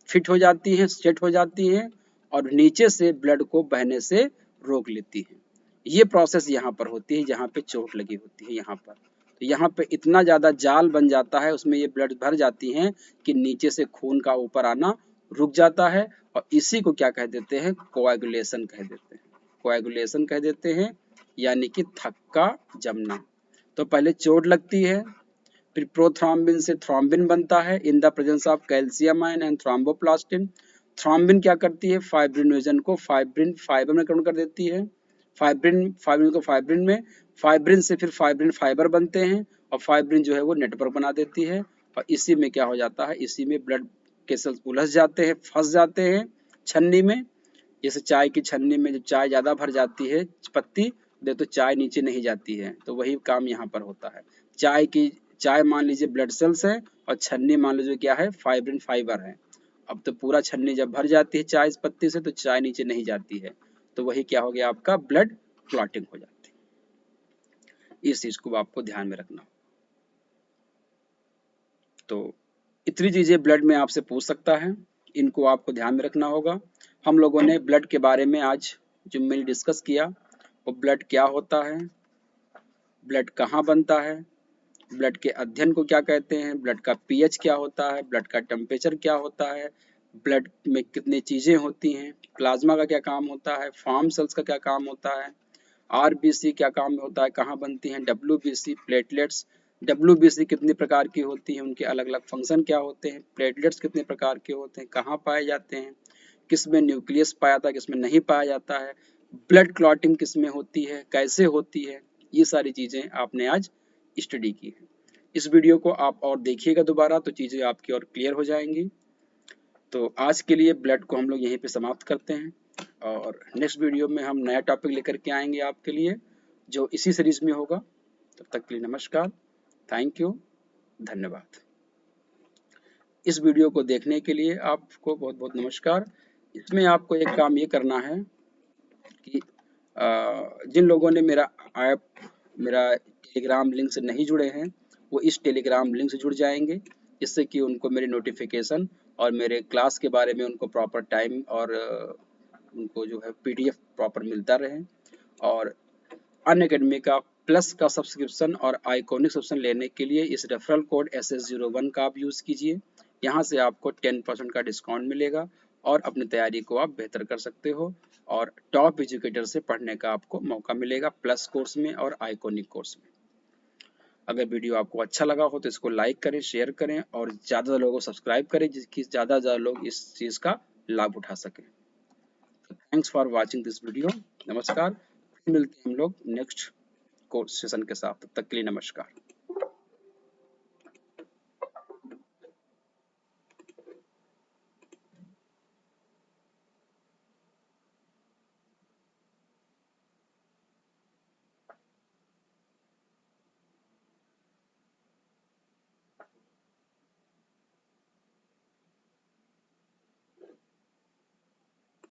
फिट हो जाती हैं, सेट हो जाती हैं, और नीचे से ब्लड को बहने से रोक लेती हैं। ये प्रोसेस यहाँ पर होती है जहाँ पे चोट लगी होती है, यहाँ पर। तो यहाँ पे इतना ज़्यादा जाल बन जाता है, उसमें ये ब्लड भर जाती हैं कि नीचे से खून का ऊपर आना रुक जाता है, और इसी को क्या कह देते हैं, कोएगुलेशन कह देते हैं, कोएगुलेशन कह देते हैं, यानी कि थक्का जमना। तो पहले चोट लगती है, फिर प्रोथ्रोम्बिन से थ्रोम्बिन बनता है in the presence of calcium ion and thromboplastin. Thrombin क्या करती है, फाइब्रिनोजन को फाइब्रिन फाइबर में कन्वर्ट कर देती है, फाइब्रिन फाइब्रिन को फाइब्रिन में, फाइब्रिन से फिर फाइब्रिन फाइबर बनते हैं, और फाइब्रिन जो है वो नेटवर्क बना देती है, और इसी में क्या हो जाता है, इसी में ब्लड के सेल्स उलझ जाते हैं, फंस जाते हैं छन्नी में। जैसे चाय की छन्नी में जब चाय ज़्यादा भर जाती है पत्ती दे तो चाय नीचे नहीं जाती है, तो वही काम यहाँ पर होता है। चाय मान लीजिए ब्लड सेल्स है, और छन्नी मान लीजिए क्या है, फाइब्रिन फाइबर है। अब तो पूरा छन्नी जब भर जाती है चाय इस पत्ती से तो चाय नीचे नहीं जाती है, तो वही क्या हो गया, आपका ब्लड क्लॉटिंग हो जाती है। इस चीज को आपको ध्यान में रखना। तो इतनी चीजें ब्लड में आपसे पूछ सकता है, इनको आपको ध्यान में रखना होगा। हम लोगों ने ब्लड के बारे में आज जो मैंने डिस्कस किया, वो ब्लड क्या होता है, ब्लड कहाँ बनता है, ब्लड के अध्ययन को क्या कहते हैं, ब्लड का पीएच क्या होता है, ब्लड का टेम्परेचर क्या होता है, ब्लड में कितनी चीजें होती हैं, प्लाज्मा का क्या काम होता है, फार्म सेल्स का क्या काम होता है, आरबीसी क्या काम होता है, कहाँ बनती हैं, डब्ल्यूबीसी, प्लेटलेट्स, डब्ल्यूबीसी कितने प्रकार की होती हैं, उनके अलग अलग फंक्शन क्या होते हैं, प्लेटलेट्स कितने प्रकार के होते हैं, कहाँ पाए जाते हैं, किसमें न्यूक्लियस पाया जाता है, किसमें नहीं पाया जाता है, ब्लड क्लॉटिंग किसमें होती है, कैसे होती है, ये सारी चीजें आपने आज स्टडी की है। इस वीडियो को आप और देखिएगा दोबारा तो चीजें आपकी और क्लियर हो जाएंगी। तो आज के लिए ब्लड को हम लोग यहीं पे समाप्त करते हैं, और नेक्स्ट वीडियो में हम नया टॉपिक लेकर के आएंगे आपके लिए जो इसी सीरीज में होगा। तब तक के लिए नमस्कार, थैंक यू, धन्यवाद। इस वीडियो को देखने के लिए आपको बहुत बहुत नमस्कार। इसमें आपको एक काम ये करना है कि जिन लोगों ने मेरा टेलीग्राम लिंक से नहीं जुड़े हैं वो इस टेलीग्राम लिंक से जुड़ जाएंगे, जिससे कि उनको मेरे नोटिफिकेशन और मेरे क्लास के बारे में उनको प्रॉपर टाइम और उनको जो है पीडीएफ प्रॉपर मिलता रहे। और अनअकैडमी का प्लस का सब्सक्रिप्शन और आइकॉनिक सब्सक्रिप्शन लेने के लिए इस रेफरल कोड SS01 का आप यूज़ कीजिए। यहाँ से आपको 10% का डिस्काउंट मिलेगा और अपनी तैयारी को आप बेहतर कर सकते हो, और टॉप एजुकेटर से पढ़ने का आपको मौका मिलेगा प्लस कोर्स में और आइकॉनिक कोर्स में। अगर वीडियो आपको अच्छा लगा हो तो इसको लाइक करें, शेयर करें, और ज़्यादा लोगों को सब्सक्राइब करें जिसकी ज़्यादा लोग इस चीज़ का लाभ उठा सकें। Thanks for watching this video. नमस्कार। मिलते हैं हम लोग नेक्स्ट कोर्स सेशन के साथ, तब तक के लिए नमस्कार।